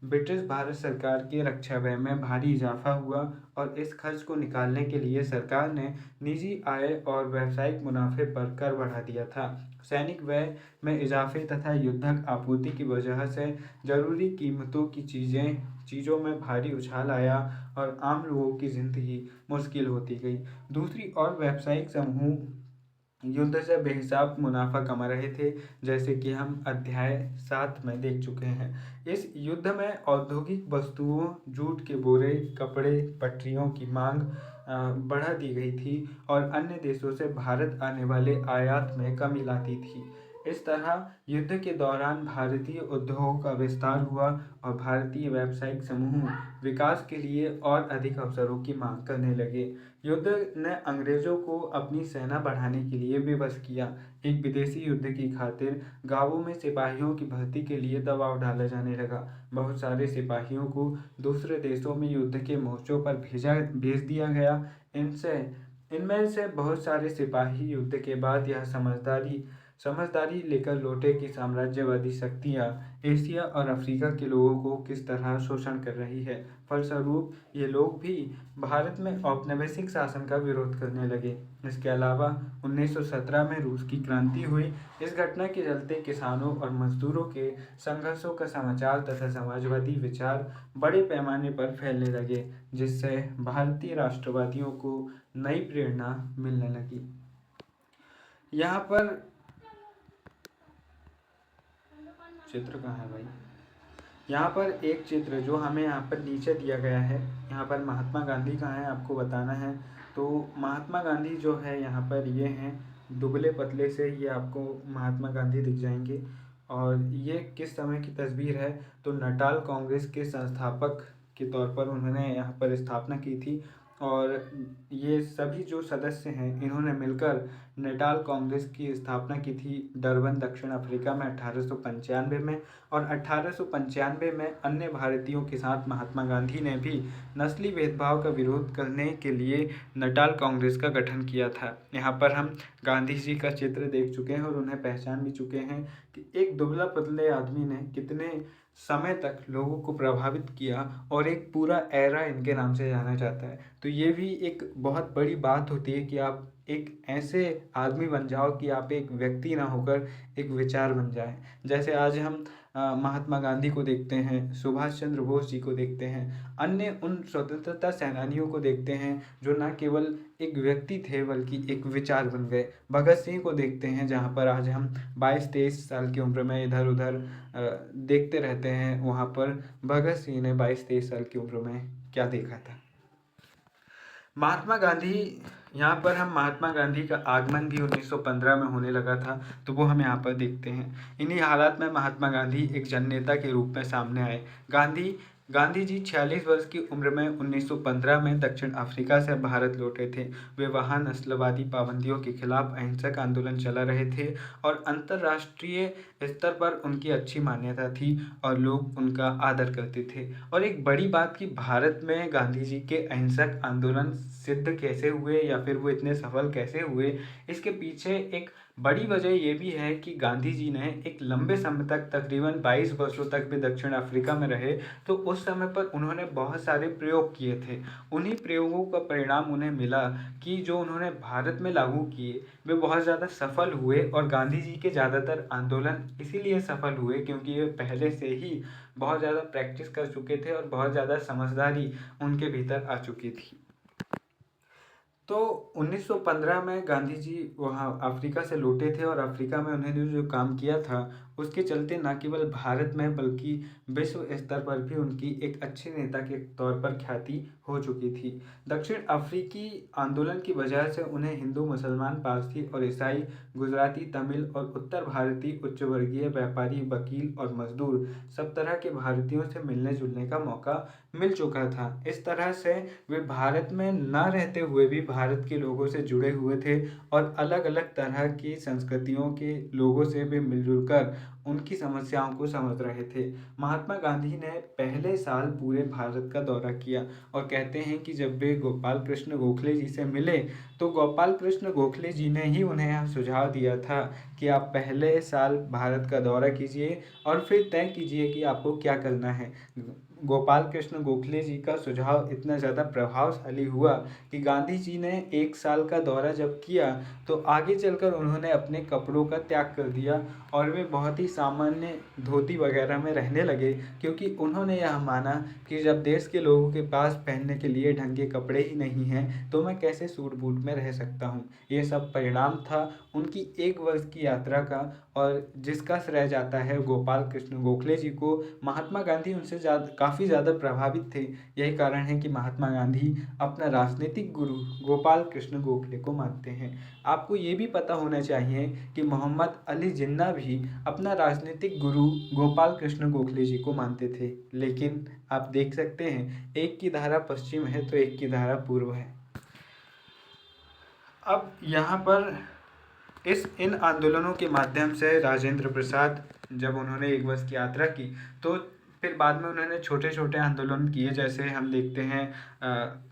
ब्रिटिश भारत सरकार के रक्षा व्यय में भारी इजाफा हुआ और इस खर्च को निकालने के लिए सरकार ने निजी आय और व्यावसायिक मुनाफे पर कर बढ़ा दिया था। सैनिक व्यय में इजाफे तथा युद्धक आपूर्ति की वजह से जरूरी कीमतों की चीज़ों में भारी उछाल आया और आम लोगों की जिंदगी मुश्किल होती गई। दूसरी ओर व्यावसायिक समूह युद्ध से बेहिसाब मुनाफा कमा रहे थे, जैसे कि हम अध्याय 7 में देख चुके हैं। इस युद्ध में औद्योगिक वस्तुओं, जूट के बोरे, कपड़े, पटरियों की मांग बढ़ा दी गई थी और अन्य देशों से भारत आने वाले आयात में कमी लाती थी। इस तरह युद्ध के दौरान भारतीय उद्योगों का विस्तार हुआ और भारतीय व्यावसायिक समूह विकास के लिए और अधिक अवसरों की मांग करने लगे। युद्ध ने अंग्रेजों को अपनी सेना बढ़ाने के लिए विवश किया। एक विदेशी युद्ध की खातिर गांवों में सिपाहियों की भर्ती के लिए दबाव डाला जाने लगा। बहुत सारे सिपाहियों को दूसरे देशों में युद्ध के मोर्चों पर भेज दिया गया। इनमें से बहुत सारे सिपाही युद्ध के बाद यह समझदारी लेकर लौटे कि साम्राज्यवादी शक्तियाँ एशिया और अफ्रीका के लोगों को किस तरह शोषण कर रही है। फलस्वरूप ये लोग भी भारत में औपनिवेशिक शासन का विरोध करने लगे। इसके अलावा 1917 में रूस की क्रांति हुई। इस घटना के चलते किसानों और मजदूरों के संघर्षों का समाचार तथा समाजवादी विचार बड़े पैमाने पर फैलने लगे, जिससे भारतीय राष्ट्रवादियों को नई प्रेरणा मिलने लगी। यहाँ पर चित्र कहाँ है भाई? यहाँ पर एक चित्र जो हमें यहाँ पर नीचे दिया गया है, यहाँ पर महात्मा गांधी कहाँ है आपको बताना है। तो महात्मा गांधी जो है यहाँ पर ये हैं, दुबले पतले से ये आपको महात्मा गांधी दिख जाएंगे। और ये किस समय की तस्वीर है, तो नटाल कांग्रेस के संस्थापक के तौर पर उन्होंने यहाँ पर स्थापना की थी। और ये सभी जो सदस्य हैं इन्होंने मिलकर नेटाल कांग्रेस की स्थापना की थी डरबन, दक्षिण अफ्रीका में 1895 में। और 1895 में अन्य भारतीयों के साथ महात्मा गांधी ने भी नस्ली भेदभाव का विरोध करने के लिए नटाल कांग्रेस का गठन किया था। यहाँ पर हम गांधी जी का चित्र देख चुके हैं और उन्हें पहचान भी चुके हैं कि एक दुबला पतले आदमी ने कितने समय तक लोगों को प्रभावित किया और एक पूरा एरा इनके नाम से जाना जाता है। तो ये भी एक बहुत बड़ी बात होती है कि आप एक ऐसे आदमी बन जाओ कि आप एक व्यक्ति ना होकर एक विचार बन जाए। जैसे आज हम महात्मा गांधी को देखते हैं, सुभाष चंद्र बोस जी को देखते हैं, अन्य उन स्वतंत्रता सेनानियों को देखते हैं जो न केवल एक व्यक्ति थे बल्कि एक विचार बन गए। भगत सिंह को देखते हैं, जहाँ पर आज हम 22-23 साल की उम्र में इधर उधर देखते रहते हैं। वहाँ पर भगत सिंह ने 22-23 साल की उम्र में क्या देखा था। महात्मा गांधी, यहाँ पर हम महात्मा गांधी का आगमन भी 1915 में होने लगा था, तो वो हम यहाँ पर देखते हैं। इन्हीं हालात में महात्मा गांधी एक जननेता के रूप में सामने आए। गांधी जी 46 वर्ष की उम्र में 1915 में दक्षिण अफ्रीका से भारत लौटे थे। वे वहाँ नस्लवादी पाबंदियों के खिलाफ अहिंसक आंदोलन चला रहे थे और अंतर्राष्ट्रीय स्तर पर उनकी अच्छी मान्यता थी और लोग उनका आदर करते थे। और एक बड़ी बात कि भारत में गांधी जी के अहिंसक आंदोलन सिद्ध कैसे हुए या फिर वो इतने सफल कैसे हुए, इसके पीछे एक बड़ी वजह ये भी है कि गांधी जी ने एक लंबे समय तक तकरीबन 22 वर्षों तक भी दक्षिण अफ्रीका में रहे, तो उस समय पर उन्होंने बहुत सारे प्रयोग किए थे। उन्हीं प्रयोगों का परिणाम उन्हें मिला कि जो उन्होंने भारत में लागू किए वे बहुत ज़्यादा सफल हुए, और गांधी जी के ज़्यादातर आंदोलन इसीलिए सफल हुए क्योंकि ये पहले से ही बहुत ज़्यादा प्रैक्टिस कर चुके थे और बहुत ज़्यादा समझदारी उनके भीतर आ चुकी थी। तो 1915 में गांधी जी वहाँ अफ्रीका से लौटे थे, और अफ्रीका में उन्होंने जो काम किया था उसके चलते न केवल भारत में बल्कि विश्व स्तर पर भी उनकी एक अच्छे नेता के तौर पर ख्याति हो चुकी थी। दक्षिण अफ्रीकी आंदोलन की वजह से उन्हें हिंदू, मुसलमान, पारसी और ईसाई, गुजराती, तमिल और उत्तर भारतीय उच्च वर्गीय व्यापारी, वकील और मजदूर सब तरह के भारतीयों से मिलने जुलने का मौका मिल चुका था। इस तरह से वे भारत में न रहते हुए भी भारत के लोगों से जुड़े हुए थे, और अलग अलग तरह की संस्कृतियों के लोगों से भी मिलजुल कर उनकी समस्याओं को समझ रहे थे। महात्मा गांधी ने पहले साल पूरे भारत का दौरा किया, और कहते हैं कि जब वे गोपाल कृष्ण गोखले जी से मिले तो गोपाल कृष्ण गोखले जी ने ही उन्हें यह सुझाव दिया था कि आप पहले साल भारत का दौरा कीजिए और फिर तय कीजिए कि आपको क्या करना है। गोपाल कृष्ण गोखले जी का सुझाव इतना ज़्यादा प्रभावशाली हुआ कि गांधी जी ने 1 साल का दौरा जब किया तो आगे चलकर उन्होंने अपने कपड़ों का त्याग कर दिया, और वे बहुत ही सामान्य धोती वगैरह में रहने लगे, क्योंकि उन्होंने यह माना कि जब देश के लोगों के पास पहनने के लिए ढंग के कपड़े ही नहीं हैं तो मैं कैसे सूट बूट में रह सकता हूँ। ये सब परिणाम था उनकी 1 वर्ष की यात्रा का, और जिसका श्रेय जाता है गोपाल कृष्ण गोखले जी को। महात्मा गांधी उनसे काफ़ी ज़्यादा प्रभावित थे। यही कारण है कि महात्मा गांधी अपना राजनीतिक गुरु गोपाल कृष्ण गोखले को मानते हैं। आपको ये भी पता होना चाहिए कि मोहम्मद अली जिन्ना भी अपना राजनीतिक गुरु गोपाल कृष्ण गोखले जी को मानते थे, लेकिन आप देख सकते हैं एक की धारा पश्चिम है तो एक की धारा पूर्व है। अब यहाँ पर इन आंदोलनों के माध्यम से राजेंद्र प्रसाद जब उन्होंने 1 वर्ष की यात्रा की तो फिर बाद में उन्होंने छोटे छोटे आंदोलन किए, जैसे हम देखते हैं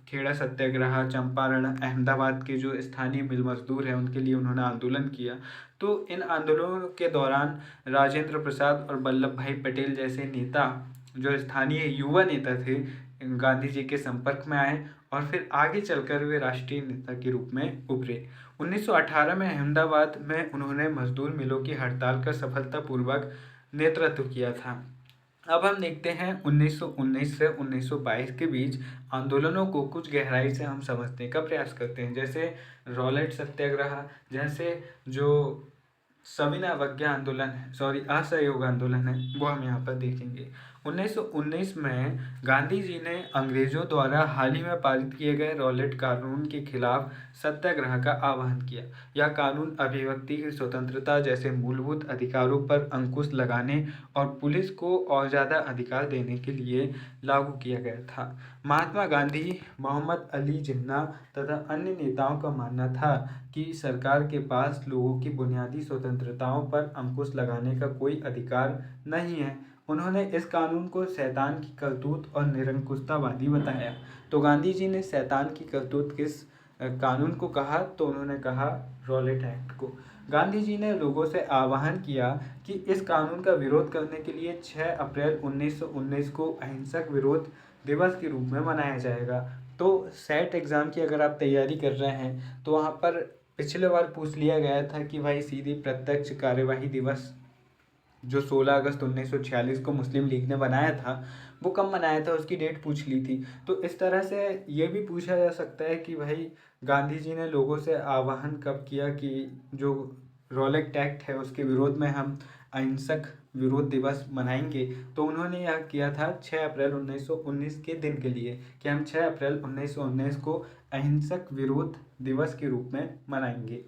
खेड़ा सत्याग्रह, चंपारण, अहमदाबाद के जो स्थानीय मिल मजदूर हैं उनके लिए उन्होंने आंदोलन किया। तो इन आंदोलनों के दौरान राजेंद्र प्रसाद और वल्लभ भाई पटेल जैसे नेता, जो स्थानीय युवा नेता थे, गांधी जी के संपर्क में आए, और फिर आगे चलकर वे राष्ट्रीय नेता के रूप में उभरे। 1918 में अहमदाबाद में उन्होंने मजदूर मिलों की हड़ताल का सफलतापूर्वक नेतृत्व किया था। अब हम देखते हैं 1919 से 1922 के बीच आंदोलनों को कुछ गहराई से हम समझने का प्रयास करते हैं, जैसे रॉलेट सत्याग्रह, जैसे जो सविनय अवज्ञा आंदोलन है, असहयोग आंदोलन है, वो हम यहाँ पर देखेंगे। 1919 में गांधी जी ने अंग्रेजों द्वारा हाल ही में पारित किए गए रॉलेट कानून के खिलाफ सत्याग्रह का आह्वान किया। यह कानून अभिव्यक्ति की स्वतंत्रता जैसे मूलभूत अधिकारों पर अंकुश लगाने और पुलिस को और ज़्यादा अधिकार देने के लिए लागू किया गया था। महात्मा गांधी, मोहम्मद अली जिन्ना तथा अन्य नेताओं का मानना था कि सरकार के पास लोगों की बुनियादी स्वतंत्रताओं पर अंकुश लगाने का कोई अधिकार नहीं है। उन्होंने इस कानून को शैतान की करतूत और निरंकुशतावादी बताया। तो गांधी जी ने शैतान की करतूत किस कानून को कहा, तो उन्होंने कहा रॉलेट एक्ट को। गांधी जी ने लोगों से आह्वान किया कि इस कानून का विरोध करने के लिए 6 अप्रैल 1919 को अहिंसक विरोध दिवस के रूप में मनाया जाएगा। तो सेट एग्ज़ाम की अगर आप तैयारी कर रहे हैं तो वहाँ पर पिछले बार पूछ लिया गया था कि भाई सीधी प्रत्यक्ष कार्यवाही दिवस जो 16 अगस्त 1946 को मुस्लिम लीग ने बनाया था वो कब मनाया था, उसकी डेट पूछ ली थी। तो इस तरह से ये भी पूछा जा सकता है कि भाई गांधी जी ने लोगों से आह्वान कब किया कि जो रॉलेट एक्ट है उसके विरोध में हम अहिंसक विरोध दिवस मनाएंगे। तो उन्होंने यह किया था 6 अप्रैल 1919 के दिन के लिए कि हम 6 अप्रैल 1919 को अहिंसक विरोध दिवस के रूप में मनाएंगे।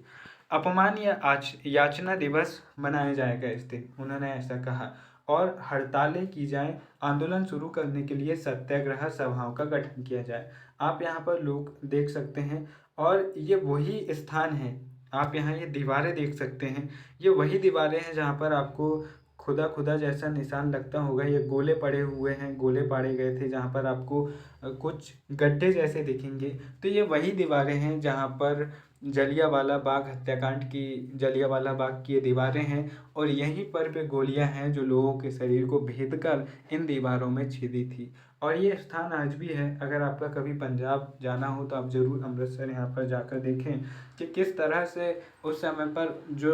अपमान या याचना दिवस मनाया जाएगा इस दिन, उन्होंने ऐसा कहा। और हड़तालें की जाएं, आंदोलन शुरू करने के लिए सत्याग्रह सभाओं का गठन किया जाए। आप यहाँ पर लोग देख सकते हैं, और ये वही स्थान है, आप यहाँ ये दीवारें देख सकते हैं, ये वही दीवारें हैं जहाँ पर आपको खुदा खुदा जैसा निशान लगता होगा। ये गोले पड़े हुए हैं, गोले पाड़े गए थे, जहाँ पर आपको कुछ गड्ढे जैसे दिखेंगे। तो ये वही दीवारें हैं जहाँ पर जलियांवाला बाग हत्याकांड की जलियांवाला बाग की ये दीवारें हैं और यहीं पर वे गोलियां हैं जो लोगों के शरीर को भेद कर इन दीवारों में छेदी थी। और ये स्थान आज भी है। अगर आपका कभी पंजाब जाना हो तो आप ज़रूर अमृतसर यहाँ पर जाकर देखें कि किस तरह से उस समय पर जो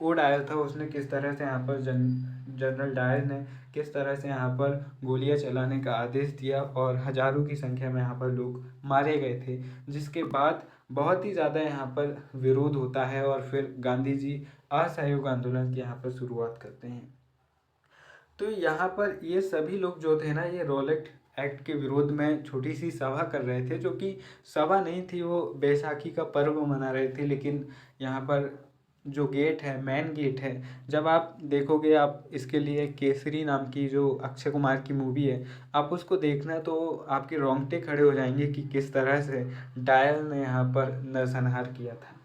वो डायर था उसने किस तरह से यहाँ पर जनरल डायर ने किस तरह से यहाँ पर गोलियां चलाने का आदेश दिया और हजारों की संख्या में यहाँ पर लोग मारे गए थे। जिसके बाद बहुत ही ज़्यादा यहाँ पर विरोध होता है और फिर गांधी जी असहयोग आंदोलन की यहाँ पर शुरुआत करते हैं। तो यहाँ पर ये सभी लोग जो थे ना, ये रॉलेट एक्ट के विरोध में छोटी सी सभा कर रहे थे, जो कि सभा नहीं थी, वो बैसाखी का पर्व मना रहे थे। लेकिन यहाँ पर जो गेट है, मेन गेट है, जब आप देखोगे, आप इसके लिए केसरी नाम की जो अक्षय कुमार की मूवी है, आप उसको देखना तो आपके रोंगटे खड़े हो जाएंगे कि किस तरह से डायल ने यहाँ पर नरसंहार किया था।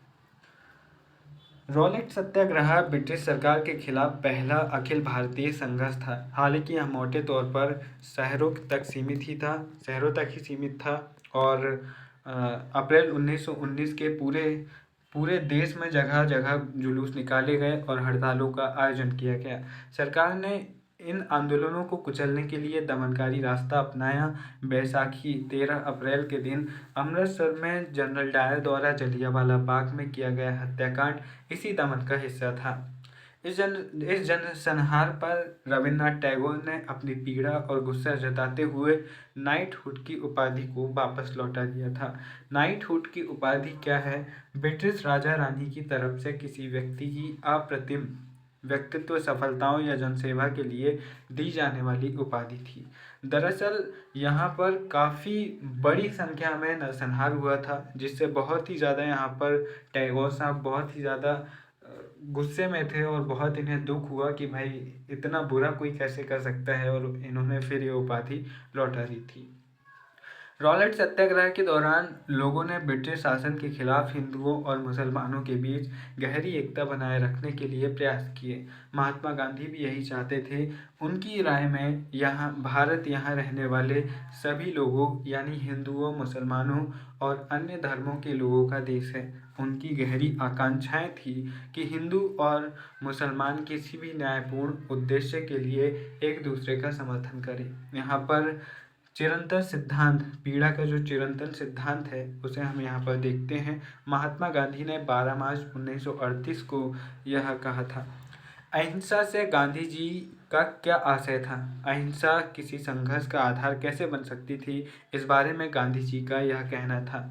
रॉलेट सत्याग्रह ब्रिटिश सरकार के खिलाफ पहला अखिल भारतीय संघर्ष था। हालांकि यह मोटे तौर पर शहरों तक ही सीमित था और अप्रैल 1919 के पूरे देश में जगह जगह जुलूस निकाले गए और हड़तालों का आयोजन किया गया। सरकार ने इन आंदोलनों को कुचलने के लिए दमनकारी रास्ता अपनाया। बैसाखी 13 अप्रैल के दिन अमृतसर में जनरल डायर द्वारा जलियांवाला बाग में किया गया हत्याकांड इसी दमन का हिस्सा था। इस जनसंहार पर रविन्द्रनाथ टैगोर ने अपनी पीड़ा और गुस्सा जताते हुए नाइटहुड की उपाधि को वापस लौटा दिया था। नाइटहुड की उपाधि क्या है? ब्रिटिश राजा रानी की तरफ से किसी व्यक्ति की अप्रतिम व्यक्तित्व, सफलताओं या जनसेवा के लिए दी जाने वाली उपाधि थी। दरअसल यहाँ पर काफ़ी बड़ी संख्या में नरसंहार हुआ था, जिससे बहुत ही ज़्यादा यहाँ पर टैगोर साहब बहुत ही ज़्यादा गुस्से में थे और बहुत इन्हें दुख हुआ कि भाई इतना बुरा कोई कैसे कर सकता है, और इन्होंने फिर ये उपाधि लौटा दी थी। रॉलेट सत्याग्रह के दौरान लोगों ने ब्रिटिश शासन के खिलाफ हिंदुओं और मुसलमानों के बीच गहरी एकता बनाए रखने के लिए प्रयास किए। महात्मा गांधी भी यही चाहते थे। उनकी राय में यहाँ रहने वाले सभी लोगों यानी हिंदुओं, मुसलमानों और अन्य धर्मों के लोगों का देश है। उनकी गहरी आकांक्षाएं थी कि हिंदू और मुसलमान किसी भी न्यायपूर्ण उद्देश्य के लिए एक दूसरे का समर्थन करें। यहाँ पर चिरंतन सिद्धांत, पीड़ा का जो चिरंतन सिद्धांत है उसे हम यहाँ पर देखते हैं। महात्मा गांधी ने 12 मार्च 1938 को यह कहा था। अहिंसा से गांधी जी का क्या आशय था? अहिंसा किसी संघर्ष का आधार कैसे बन सकती थी? इस बारे में गांधी जी का यह कहना था।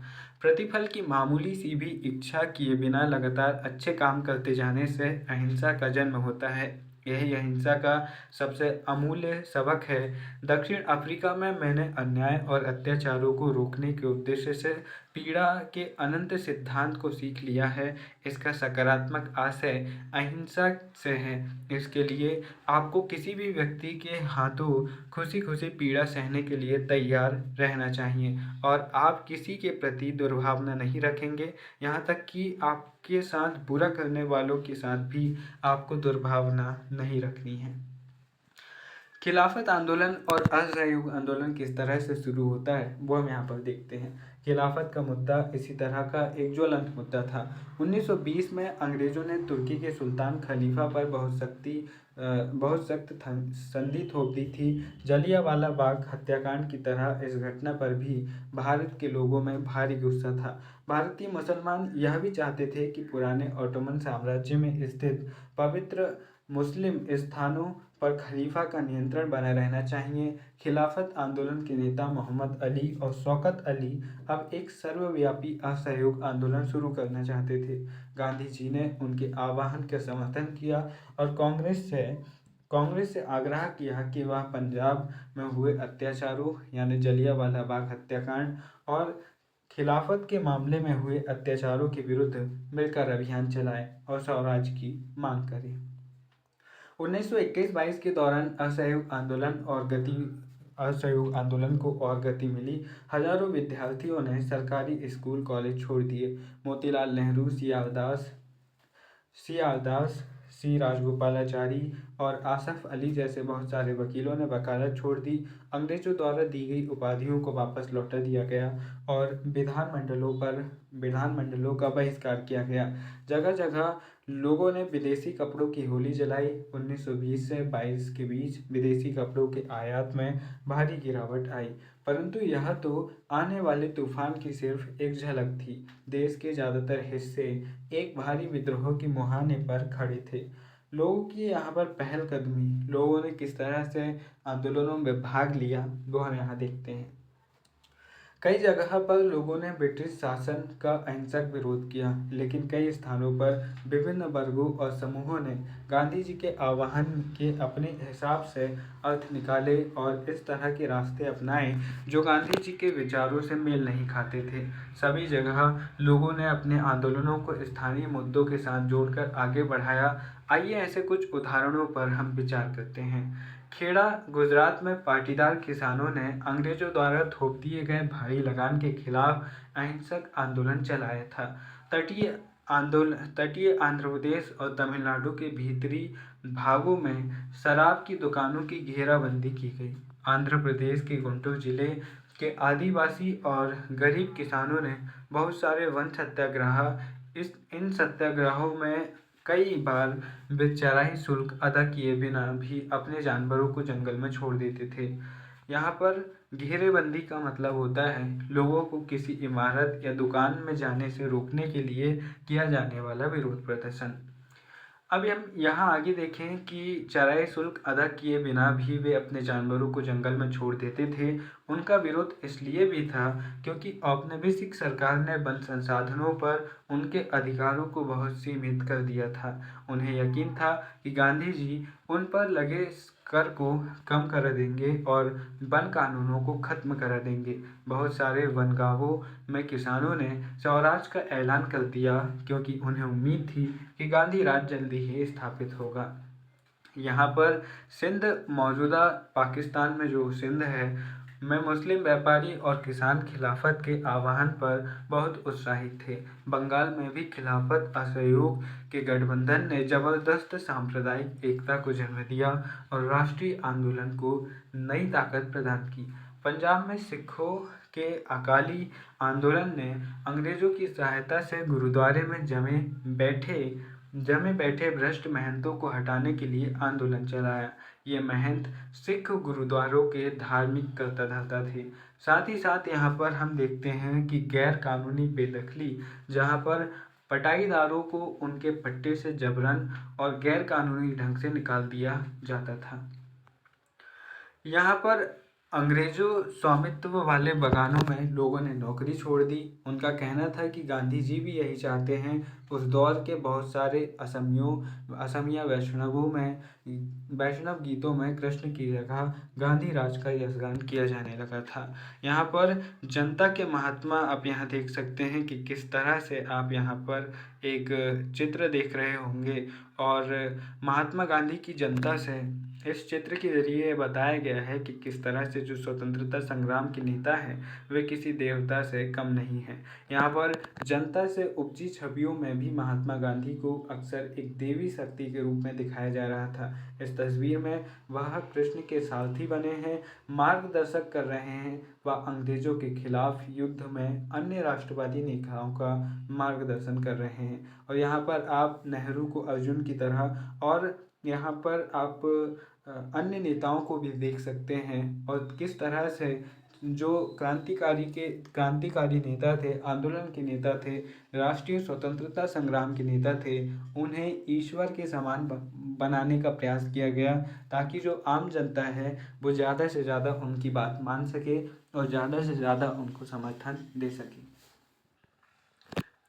प्रतिफल की मामूली सी भी इच्छा किए बिना लगातार अच्छे काम करते जाने से अहिंसा का जन्म होता है। यही अहिंसा का सबसे अमूल्य सबक है। दक्षिण अफ्रीका में मैंने अन्याय और अत्याचारों को रोकने के उद्देश्य से पीड़ा के अनंत सिद्धांत को सीख लिया है। इसका सकारात्मक आशय अहिंसा से है। इसके लिए आपको किसी भी व्यक्ति के हाथों खुशी खुशी पीड़ा सहने के लिए तैयार रहना चाहिए और आप किसी के प्रति दुर्भावना नहीं रखेंगे। यहाँ तक कि आपके साथ बुरा करने वालों के साथ भी आपको दुर्भावना नहीं रखनी है। खिलाफत आंदोलन और असहयोग आंदोलन किस तरह से शुरू होता है वो हम यहाँ पर देखते हैं। खिलाफत का मुद्दा इसी तरह का एक ज्वलंत मुद्दा था। 1920 में अंग्रेजों ने तुर्की के सुल्तान खलीफा पर बहुत सख्त संधि थोप दी थी। जलियांवाला बाग हत्याकांड की तरह इस घटना पर भी भारत के लोगों में भारी गुस्सा था। भारतीय मुसलमान यह भी चाहते थे कि पुराने ऑटोमन साम्राज्य में स्थित पवित्र मुस्लिम स्थानों पर खलीफा का नियंत्रण बना रहना चाहिए। खिलाफत आंदोलन के नेता मोहम्मद अली और शौकत अली अब एक सर्वव्यापी असहयोग आंदोलन शुरू करना चाहते थे। गांधी जी ने उनके आह्वान का समर्थन किया और कांग्रेस से आग्रह किया कि वह पंजाब में हुए अत्याचारों यानी जलियांवाला बाग हत्याकांड और खिलाफत के मामले में हुए अत्याचारों के विरुद्ध मिलकर अभियान चलाए और स्वराज की मांग करे। 1921-22 के दौरान असहयोग आंदोलन को और गति मिली। हजारों विद्यार्थियों ने सरकारी स्कूल कॉलेज छोड़ दिए। मोतीलाल नेहरू, सियालदास, सी राजगोपालाचारी, और आसफ अली जैसे बहुत सारे वकीलों ने वकालत छोड़ दी। अंग्रेजों द्वारा दी गई उपाधियों को वापस लौटा दिया गया और विधानमंडलों का बहिष्कार किया गया। जगह जगह लोगों ने विदेशी कपड़ों की होली जलाई। 1920 से 22 के बीच विदेशी कपड़ों के आयात में भारी गिरावट आई, परंतु यह तो आने वाले तूफान की सिर्फ एक झलक थी। देश के ज़्यादातर हिस्से एक भारी विद्रोह के मुहाने पर खड़े थे। लोगों की यहाँ पर पहलकदमी, लोगों ने किस तरह से आंदोलनों में भाग लिया, वो हम यहाँ देखते हैं। कई जगह पर लोगों ने ब्रिटिश शासन का अहिंसक विरोध किया, लेकिन कई स्थानों पर विभिन्न वर्गों और समूहों ने गांधी जी के आह्वान के अपने हिसाब से अर्थ निकाले और इस तरह के रास्ते अपनाए जो गांधी जी के विचारों से मेल नहीं खाते थे। सभी जगह लोगों ने अपने आंदोलनों को स्थानीय मुद्दों के साथ जोड़कर आगे बढ़ाया। आइए ऐसे कुछ उदाहरणों पर हम विचार करते हैं। खेड़ा, गुजरात में पाटीदार किसानों ने अंग्रेजों द्वारा थोप दिए गए भारी लगान के खिलाफ अहिंसक आंदोलन चलाया था। तटीय आंध्र प्रदेश और तमिलनाडु के भीतरी भागों में शराब की दुकानों की घेराबंदी की गई। आंध्र प्रदेश के गुंटूर जिले के आदिवासी और गरीब किसानों ने बहुत सारे वन सत्याग्रह इन सत्याग्रहों में कई बार वे चराई शुल्क अदा किए बिना भी अपने जानवरों को जंगल में छोड़ देते थे। यहाँ पर घेरेबंदी का मतलब होता है लोगों को किसी इमारत या दुकान में जाने से रोकने के लिए किया जाने वाला विरोध प्रदर्शन। अब हम यहाँ आगे देखें कि चराई शुल्क अदा किए बिना भी वे अपने जानवरों को जंगल में छोड़ देते थे। उनका विरोध इसलिए भी था क्योंकि औपनिवेशिक सरकार ने वन संसाधनों पर उनके अधिकारों को बहुत सीमित कर दिया था। उन्हें यकीन था कि गांधी जी उन पर लगे कर को कम कर देंगे और वन कानूनों को खत्म कर देंगे। बहुत सारे वन गांवों में किसानों ने स्वराज का ऐलान कर दिया क्योंकि उन्हें उम्मीद थी कि गांधी राज जल्दी ही स्थापित होगा। यहाँ पर सिंध, मौजूदा पाकिस्तान में जो सिंध है, में मुस्लिम व्यापारी और किसान खिलाफत के आह्वान पर बहुत उत्साहित थे। बंगाल में भी खिलाफत असहयोग के गठबंधन ने जबरदस्त सांप्रदायिक एकता को जन्म दिया और राष्ट्रीय आंदोलन को नई ताकत प्रदान की। पंजाब में सिखों के अकाली आंदोलन ने अंग्रेजों की सहायता से गुरुद्वारे में जमे बैठे भ्रष्ट महंतों को हटाने के लिए आंदोलन चलाया। ये महंत सिख गुरुद्वारों के धार्मिक कर्ता धर्ता थे। साथ ही साथ यहाँ पर हम देखते हैं कि गैर कानूनी बेदखली, जहाँ पर पटाईदारों को उनके पट्टे से जबरन और गैर कानूनी ढंग से निकाल दिया जाता था। यहाँ पर अंग्रेजों स्वामित्व वाले बगानों में लोगों ने नौकरी छोड़ दी। उनका कहना था कि गांधी जी भी यही चाहते हैं। उस दौर के बहुत सारे असमिया वैष्णव गीतों में कृष्ण की जगह गांधी राज का यशगान किया जाने लगा था। यहाँ पर जनता के महात्मा आप यहाँ देख सकते हैं कि किस तरह से आप यहाँ पर एक चित्र देख रहे होंगे और महात्मा गांधी की जनता से इस चित्र के जरिए बताया गया है कि किस तरह से जो स्वतंत्रता संग्राम के नेता हैं वे किसी देवता से कम नहीं हैं। यहाँ पर जनता से उपजी छवियों में भी महात्मा गांधी को अक्सर एक देवी शक्ति के रूप में दिखाया जा रहा था। इस तस्वीर में वह कृष्ण के सारथी बने हैं, मार्गदर्शक कर रहे हैं। वह अंग्रेजों के खिलाफ युद्ध में अन्य राष्ट्रवादी नेताओं का मार्गदर्शन कर रहे हैं। और यहाँ पर आप नेहरू को अर्जुन की तरह और यहाँ पर आप अन्य नेताओं को भी देख सकते हैं और किस तरह से जो क्रांतिकारी नेता थे, आंदोलन के नेता थे, राष्ट्रीय स्वतंत्रता संग्राम के नेता थे, उन्हें ईश्वर के समान बनाने का प्रयास किया गया ताकि जो आम जनता है वो ज़्यादा से ज़्यादा उनकी बात मान सके और ज़्यादा से ज़्यादा उनको समर्थन दे सके।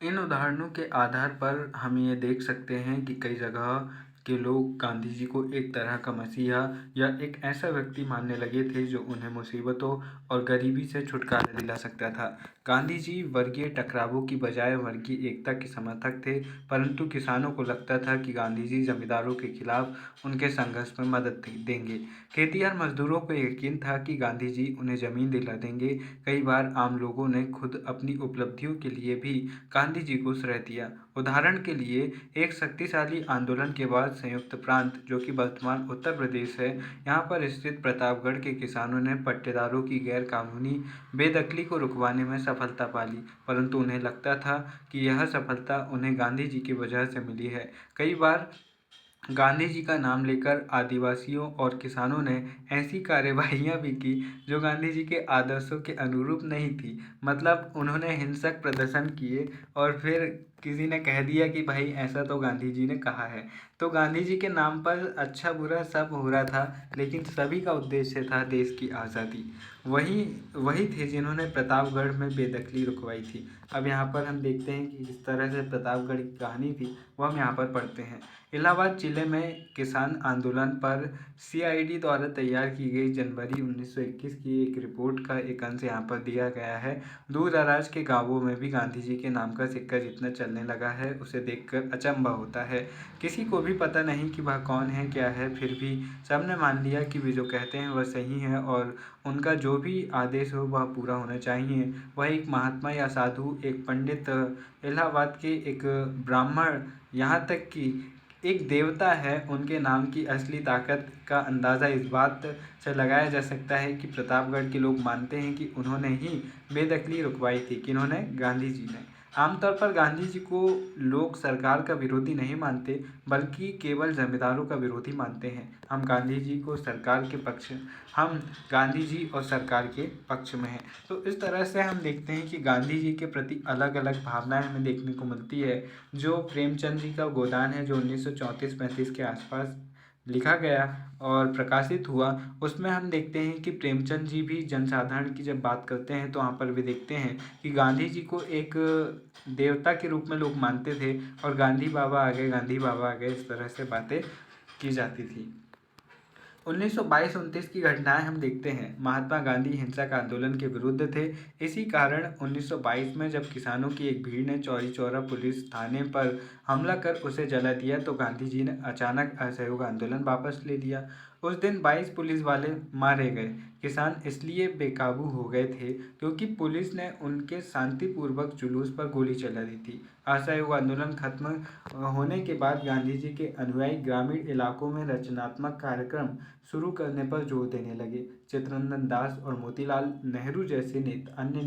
इन उदाहरणों के आधार पर हम ये देख सकते हैं कि कई जगह के लोग गांधी जी को एक तरह का मसीहा या एक ऐसा व्यक्ति मानने लगे थे जो उन्हें मुसीबतों और गरीबी से छुटकारा दिला सकता था। गांधी जी वर्गीय टकरावों की बजाय वर्गीय एकता के समर्थक थे, परंतु किसानों को लगता था कि गांधी जी जमींदारों के खिलाफ उनके संघर्ष में मदद देंगे। खेतिहर मजदूरों को यकीन था कि गांधी जी उन्हें जमीन दिला देंगे। कई बार आम लोगों ने खुद अपनी उपलब्धियों के लिए भी गांधी जी को श्रेय दिया उदाहरण के लिए एक शक्तिशाली आंदोलन के बाद संयुक्त प्रांत, जो कि वर्तमान उत्तर प्रदेश है, यहाँ पर स्थित प्रतापगढ़ के किसानों ने पट्टेदारों की गैर कानूनी बेदखली को रुकवाने में सफलता पा ली, परंतु उन्हें लगता था कि यह सफलता उन्हें गांधी जी की वजह से मिली है। कई बार गांधी जी का नाम लेकर आदिवासियों और किसानों ने ऐसी कार्यवाहियां भी की जो गांधी जी के आदर्शों के अनुरूप नहीं थी। मतलब उन्होंने हिंसक प्रदर्शन किए और फिर किसी ने कह दिया कि भाई ऐसा तो गांधी जी ने कहा है। तो गांधी जी के नाम पर अच्छा बुरा सब हो रहा था, लेकिन सभी का उद्देश्य था देश की आज़ादी। वही वही थे जिन्होंने प्रतापगढ़ में बेदखली रुकवाई थी। अब यहाँ पर हम देखते हैं कि किस तरह से प्रतापगढ़ की कहानी थी, वो हम यहाँ पर पढ़ते हैं। इलाहाबाद जिले में किसान आंदोलन पर सीआईडी द्वारा तैयार की गई जनवरी 1921 की एक रिपोर्ट का एक अंश यहाँ पर दिया गया है। दूर दराज के गांवों में भी गांधी जी के नाम का सिक्का जितना चलने लगा है, उसे देखकर अचंभा होता है। किसी को भी पता नहीं कि वह कौन है क्या है, फिर भी सबने मान लिया कि वे जो कहते हैं वह सही है और उनका जो भी आदेश हो वह पूरा होना चाहिए। वह एक महात्मा या साधु, एक पंडित, इलाहाबाद के एक ब्राह्मण, यहाँ तक कि एक देवता है, उनके नाम की असली ताकत का अंदाज़ा इस बात से लगाया जा सकता है कि प्रतापगढ़ के लोग मानते हैं कि उन्होंने ही बेदखली रुकवाई थी। किन्होंने? गांधी जी ने। आमतौर पर गांधी जी को लोग सरकार का विरोधी नहीं मानते, बल्कि केवल जमींदारों का विरोधी मानते हैं। हम गांधी जी को सरकार के पक्ष हम गांधी जी और सरकार के पक्ष में हैं। तो इस तरह से हम देखते हैं कि गांधी जी के प्रति अलग अलग भावनाएं हमें देखने को मिलती है। जो प्रेमचंद जी का गोदान है, जो 1934-35 के आसपास लिखा गया और प्रकाशित हुआ, उसमें हम देखते हैं कि प्रेमचंद जी भी जनसाधारण की जब बात करते हैं तो वहाँ पर भी देखते हैं कि गांधी जी को एक देवता के रूप में लोग मानते थे और गांधी बाबा आ गए, गांधी बाबा आ गए, इस तरह से बातें की जाती थी। 1922-29 की घटनाएं हम देखते हैं। महात्मा गांधी हिंसक आंदोलन के विरुद्ध थे। इसी कारण 1922 में जब किसानों की एक भीड़ ने चौरी चौरा पुलिस थाने पर हमला कर उसे जला दिया, तो गांधी जी ने अचानक असहयोग आंदोलन वापस ले लिया। उस दिन 22 पुलिस वाले मारे गए। किसान इसलिए बेकाबू हो गए थे क्योंकि पुलिस ने उनके शांतिपूर्वक जुलूस पर गोली चला दी थी। असहयोग आंदोलन खत्म होने के बाद गांधी जी के अनुयायी ग्रामीण इलाकों में रचनात्मक कार्यक्रम शुरू करने पर जोर देने लगे। चित्तरंजन दास और मोतीलाल नेहरू जैसे अन्य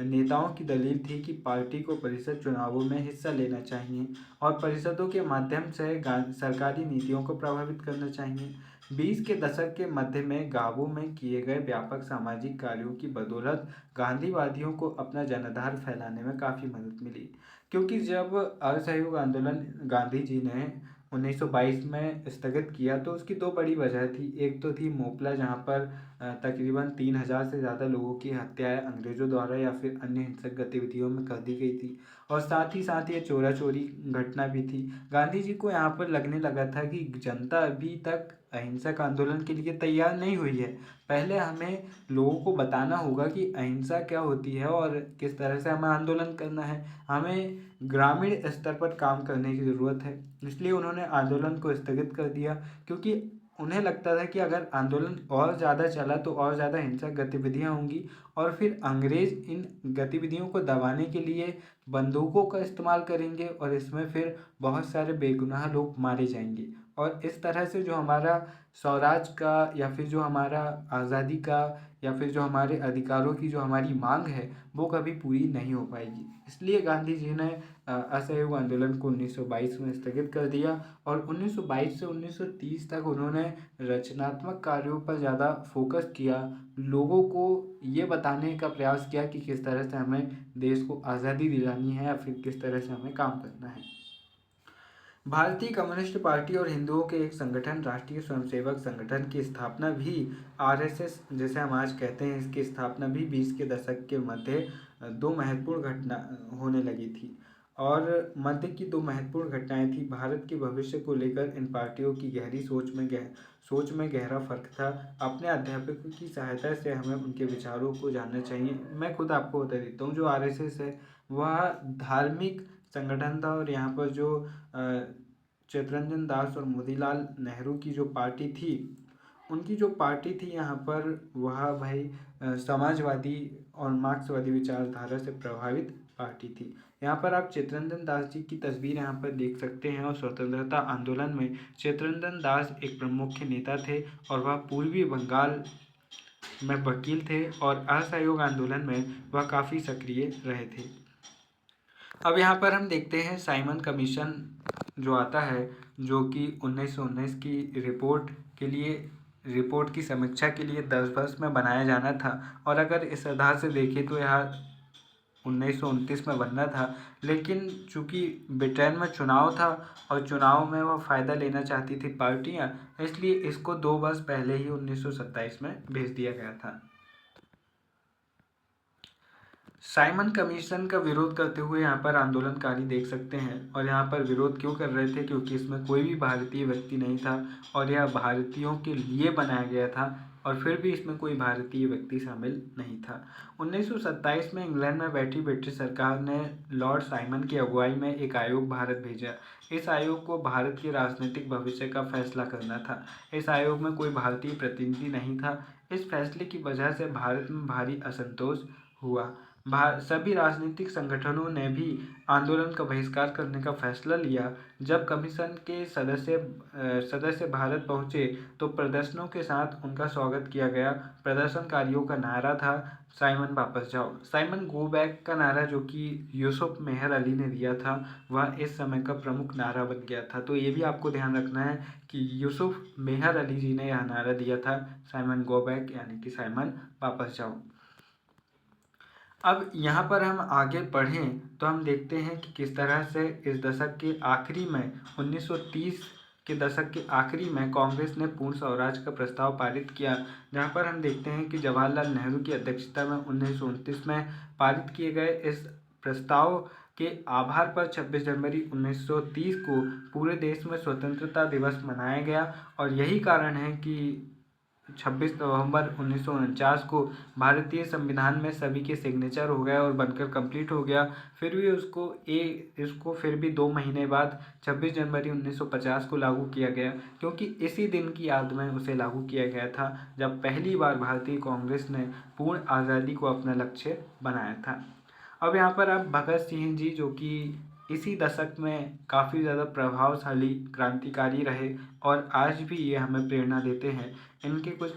नेताओं की दलील थी कि पार्टी को परिषद चुनावों में हिस्सा लेना चाहिए और परिषदों के माध्यम से सरकारी नीतियों को प्रभावित करना चाहिए। 20 के दशक के मध्य में गांवों में किए गए व्यापक सामाजिक कार्यों की बदौलत गांधीवादियों को अपना जनाधार फैलाने में काफ़ी मदद मिली। क्योंकि जब असहयोग आंदोलन गांधी जी ने 1922 में स्थगित किया तो उसकी दो बड़ी वजह थी। एक तो थी मोपला, जहाँ पर तकरीबन 3000 से ज़्यादा लोगों की हत्याएं अंग्रेज़ों द्वारा या फिर अन्य हिंसक गतिविधियों में कर दी गई थी, और साथ ही ये चोरा चोरी घटना भी थी। गांधी जी को यहाँ पर लगने लगा था कि जनता अभी तक अहिंसक आंदोलन के लिए तैयार नहीं हुई है। पहले हमें लोगों को बताना होगा कि अहिंसा क्या होती है और किस तरह से हमें आंदोलन करना है। हमें ग्रामीण स्तर पर काम करने की ज़रूरत है। इसलिए उन्होंने आंदोलन को स्थगित कर दिया, क्योंकि उन्हें लगता था कि अगर आंदोलन और ज़्यादा चला तो और ज़्यादा हिंसक गतिविधियां होंगी और फिर अंग्रेज़ इन गतिविधियों को दबाने के लिए बंदूकों का इस्तेमाल करेंगे और इसमें फिर बहुत सारे बेगुनाह लोग मारे जाएंगे, और इस तरह से जो हमारा स्वराज का या फिर जो हमारा आज़ादी का या फिर जो हमारे अधिकारों की जो हमारी मांग है वो कभी पूरी नहीं हो पाएगी। इसलिए गांधी जी ने असहयोग आंदोलन को 1922 में स्थगित कर दिया और 1922 से 1930 तक उन्होंने रचनात्मक कार्यों पर ज़्यादा फोकस किया। लोगों को ये बताने का प्रयास किया कि किस तरह से हमें देश को आज़ादी दिलानी है या फिर किस तरह से हमें काम करना है। भारतीय कम्युनिस्ट पार्टी और हिंदुओं के एक संगठन राष्ट्रीय स्वयंसेवक संगठन की स्थापना भी, आरएसएस जिसे हम आज कहते हैं, इसकी स्थापना भी 20 के दशक के मध्य दो महत्वपूर्ण घटना होने लगी थी। और मध्य की दो महत्वपूर्ण घटनाएं थी। भारत के भविष्य को लेकर इन पार्टियों की गहरी सोच में गहरा फर्क था। अपने अध्यापकों की सहायता से हमें उनके विचारों को जानना चाहिए। मैं खुद आपको बता देता हूँ, जो आरएसएस है वह धार्मिक संगठन था, और यहाँ पर जो चित्तरंजन दास और मोतीलाल नेहरू की जो पार्टी थी, उनकी जो पार्टी थी यहाँ पर, वह भाई समाजवादी और मार्क्सवादी विचारधारा से प्रभावित पार्टी थी। यहाँ पर आप चित्तरंजन दास जी की तस्वीर यहाँ पर देख सकते हैं और स्वतंत्रता आंदोलन में चित्तरंजन दास एक प्रमुख नेता थे और वह पूर्वी बंगाल में वकील थे और असहयोग आंदोलन में वह काफ़ी सक्रिय रहे थे। अब यहाँ पर हम देखते हैं साइमन कमीशन जो आता है, जो कि 1919 की रिपोर्ट की समीक्षा के लिए 10 वर्ष में बनाया जाना था और अगर इस आधार से देखें तो यह 1929 में बनना था, लेकिन चूंकि ब्रिटेन में चुनाव था और चुनाव में वह फ़ायदा लेना चाहती थी पार्टियां, इसलिए इसको 2 वर्ष पहले ही 1927 में भेज दिया गया था। साइमन कमीशन का विरोध करते हुए यहाँ पर आंदोलनकारी देख सकते हैं और यहाँ पर विरोध क्यों कर रहे थे, क्योंकि इसमें कोई भी भारतीय व्यक्ति नहीं था और यह भारतीयों के लिए बनाया गया था और फिर भी इसमें कोई भारतीय व्यक्ति शामिल नहीं था। 1927 में इंग्लैंड में बैठी ब्रिटिश सरकार ने लॉर्ड साइमन की अगुवाई में एक आयोग भारत भेजा। इस आयोग को भारत के राजनीतिक भविष्य का फैसला करना था। इस आयोग में कोई भारतीय प्रतिनिधि नहीं था। इस फैसले की वजह से भारत में भारी असंतोष हुआ। सभी राजनीतिक संगठनों ने भी आंदोलन का बहिष्कार करने का फैसला लिया। जब कमीशन के सदस्य भारत पहुंचे तो प्रदर्शनों के साथ उनका स्वागत किया गया। प्रदर्शनकारियों का नारा था साइमन वापस जाओ। साइमन गो बैक का नारा जो कि यूसुफ मेहर अली ने दिया था, वह इस समय का प्रमुख नारा बन गया था। तो ये भी आपको ध्यान रखना है कि यूसुफ मेहर अली जी ने यह नारा दिया था, साइमन गो बैक, यानी कि साइमन वापस जाओ। अब यहाँ पर हम आगे पढ़ें तो हम देखते हैं कि किस तरह से इस दशक के आखिरी में 1930 के दशक के आखिरी में कांग्रेस ने पूर्ण स्वराज का प्रस्ताव पारित किया, जहाँ पर हम देखते हैं कि जवाहरलाल नेहरू की अध्यक्षता में 1929 में पारित किए गए इस प्रस्ताव के आभार पर 26 जनवरी 1930 को पूरे देश में स्वतंत्रता दिवस मनाया गया और यही कारण है कि 26 नवंबर 1949 को भारतीय संविधान में सभी के सिग्नेचर हो गया और बनकर कंप्लीट हो गया। फिर भी इसको फिर भी 2 महीने बाद 26 जनवरी 1950 को लागू किया गया, क्योंकि इसी दिन की याद में उसे लागू किया गया था जब पहली बार भारतीय कांग्रेस ने पूर्ण आज़ादी को अपना लक्ष्य बनाया था। अब यहाँ पर आप भगत सिंह जी, जो कि इसी दशक में काफ़ी ज़्यादा प्रभावशाली क्रांतिकारी रहे और आज भी ये हमें प्रेरणा देते हैं, इनके कुछ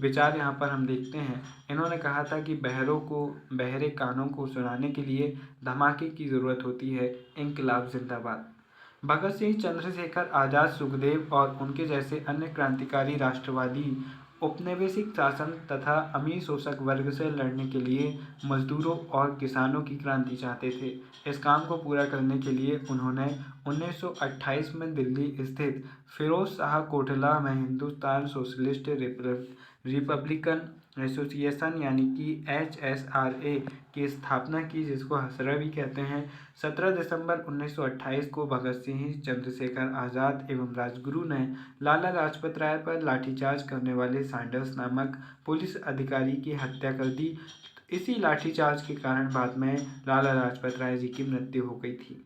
विचार यहाँ पर हम देखते हैं। इन्होंने कहा था कि बहरे कानों को सुनाने के लिए धमाके की ज़रूरत होती है, इंकलाब जिंदाबाद। भगत सिंह, चंद्रशेखर आज़ाद, सुखदेव और उनके जैसे अन्य क्रांतिकारी राष्ट्रवादी औपनिवेशिक शासन तथा अमीर शोषक वर्ग से लड़ने के लिए मजदूरों और किसानों की क्रांति चाहते थे। इस काम को पूरा करने के लिए उन्होंने 1928 में दिल्ली स्थित फिरोज शाह कोटला में हिंदुस्तान सोशलिस्ट रिपब्लिकन एसोसिएशन यानी कि HSRA की स्थापना की, जिसको हसरा भी कहते हैं। 17 दिसंबर 1928 को भगत सिंह, चंद्रशेखर आज़ाद एवं राजगुरु ने लाला लाजपत राय पर लाठीचार्ज करने वाले सैंडर्स नामक पुलिस अधिकारी की हत्या कर दी। इसी लाठीचार्ज के कारण बाद में लाला लाजपत राय जी की मृत्यु हो गई थी।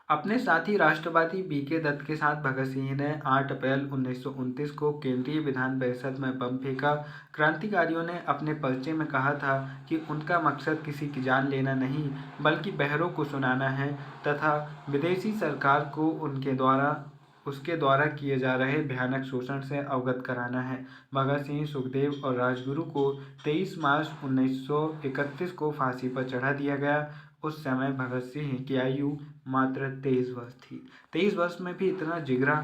अपने साथी राष्ट्रवादी BK दत्त के साथ भगत सिंह ने 8 अप्रैल 1929 को केंद्रीय विधान परिषद में बम फेंका। क्रांतिकारियों ने अपने पर्चे में कहा था कि उनका मकसद किसी की जान लेना नहीं, बल्कि बहरों को सुनाना है तथा विदेशी सरकार को उसके द्वारा किए जा रहे भयानक शोषण से अवगत कराना है। भगत सिंह, सुखदेव और राजगुरु को 23 मार्च 1931 को फांसी पर चढ़ा दिया गया। उस समय भगत सिंह की आयु मात्र 23 वर्ष थी। 23 वर्ष में भी इतना जिगरा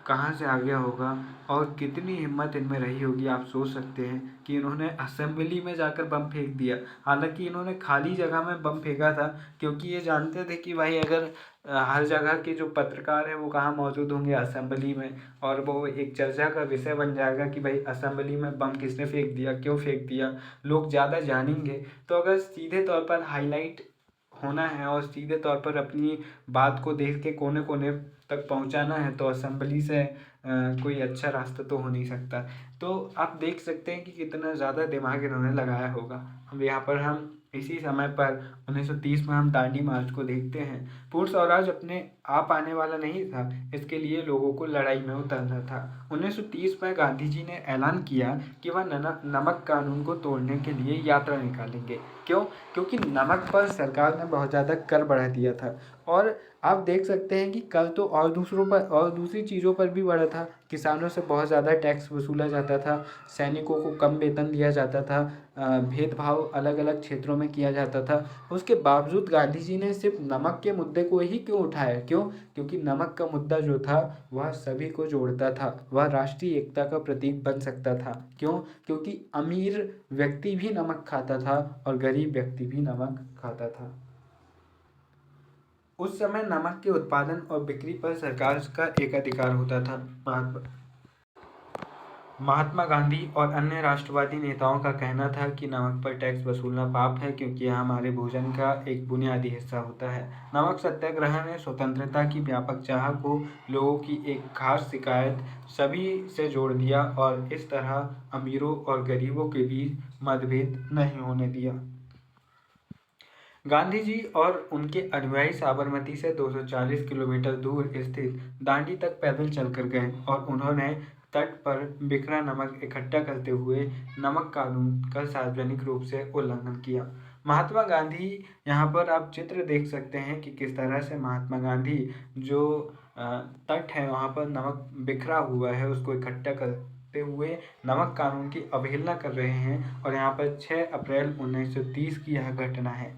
कहाँ से आ गया होगा और कितनी हिम्मत इनमें रही होगी, आप सोच सकते हैं कि इन्होंने असेंबली में जाकर बम फेंक दिया। हालांकि इन्होंने खाली जगह में बम फेंका था, क्योंकि ये जानते थे कि भाई अगर हर जगह के जो पत्रकार हैं वो कहाँ मौजूद होंगे, असेंबली में, और वो एक चर्चा का विषय बन जाएगा कि भाई असेंबली में बम किसने फेंक दिया, क्यों फेंक दिया, लोग ज़्यादा जानेंगे। तो अगर सीधे तौर पर हाईलाइट होना है और सीधे तौर पर अपनी बात को देश के कोने कोने तक पहुंचाना है तो असेंबली से कोई अच्छा रास्ता तो हो नहीं सकता। तो आप देख सकते हैं कि कितना ज़्यादा दिमाग इन्होंने लगाया होगा। अब यहाँ पर हम इसी समय पर 1930 में हम दांडी मार्च को देखते हैं। पूर्ण स्वराज अपने आप आने वाला नहीं था, इसके लिए लोगों को लड़ाई में उतरना था। 1930 में गांधी जी ने ऐलान किया कि वह नमक कानून को तोड़ने के लिए यात्रा निकालेंगे। क्यों? क्योंकि नमक पर सरकार ने बहुत ज़्यादा कर बढ़ा दिया था। और आप देख सकते हैं कि कर तो और दूसरों पर और दूसरी चीज़ों पर भी बढ़ा था। किसानों से बहुत ज़्यादा टैक्स वसूला जाता था, सैनिकों को कम वेतन दिया जाता था, भेदभाव अलग अलग क्षेत्रों में किया जाता था। उसके बावजूद गांधी जी ने सिर्फ नमक के मुद्दे को ही क्यों उठाया? क्यों? क्योंकि नमक का मुद्दा जो था वह सभी को जोड़ता था, वह राष्ट्रीय एकता का प्रतीक बन सकता था। क्यों? क्योंकि अमीर व्यक्ति भी नमक खाता था और गरीब व्यक्ति भी नमक खाता था। उस समय नमक के उत्पादन और बिक्री पर सरकार का एकाधिकार होता था। महात्मा गांधी और अन्य राष्ट्रवादी नेताओं का कहना था कि नमक पर टैक्स वसूलना पाप है, क्योंकि यह हमारे भोजन का एक बुनियादी हिस्सा होता है। नमक सत्याग्रह ने स्वतंत्रता की व्यापक चाह को लोगों की एक खास शिकायत सभी से जोड़ दिया और इस तरह अमीरों और गरीबों के बीच मतभेद नहीं होने दिया। गांधी जी और उनके अनुयायी साबरमती से 240 किलोमीटर दूर स्थित दांडी तक पैदल चलकर गए और उन्होंने तट पर बिखरा नमक इकट्ठा करते हुए नमक कानून का सार्वजनिक रूप से उल्लंघन किया। महात्मा गांधी, यहाँ पर आप चित्र देख सकते हैं कि किस तरह से महात्मा गांधी जो तट है वहाँ पर नमक बिखरा हुआ है उसको इकट्ठा करते हुए नमक कानून की अवहेलना कर रहे हैं। और यहाँ पर 6 अप्रैल 1930 की यह घटना है।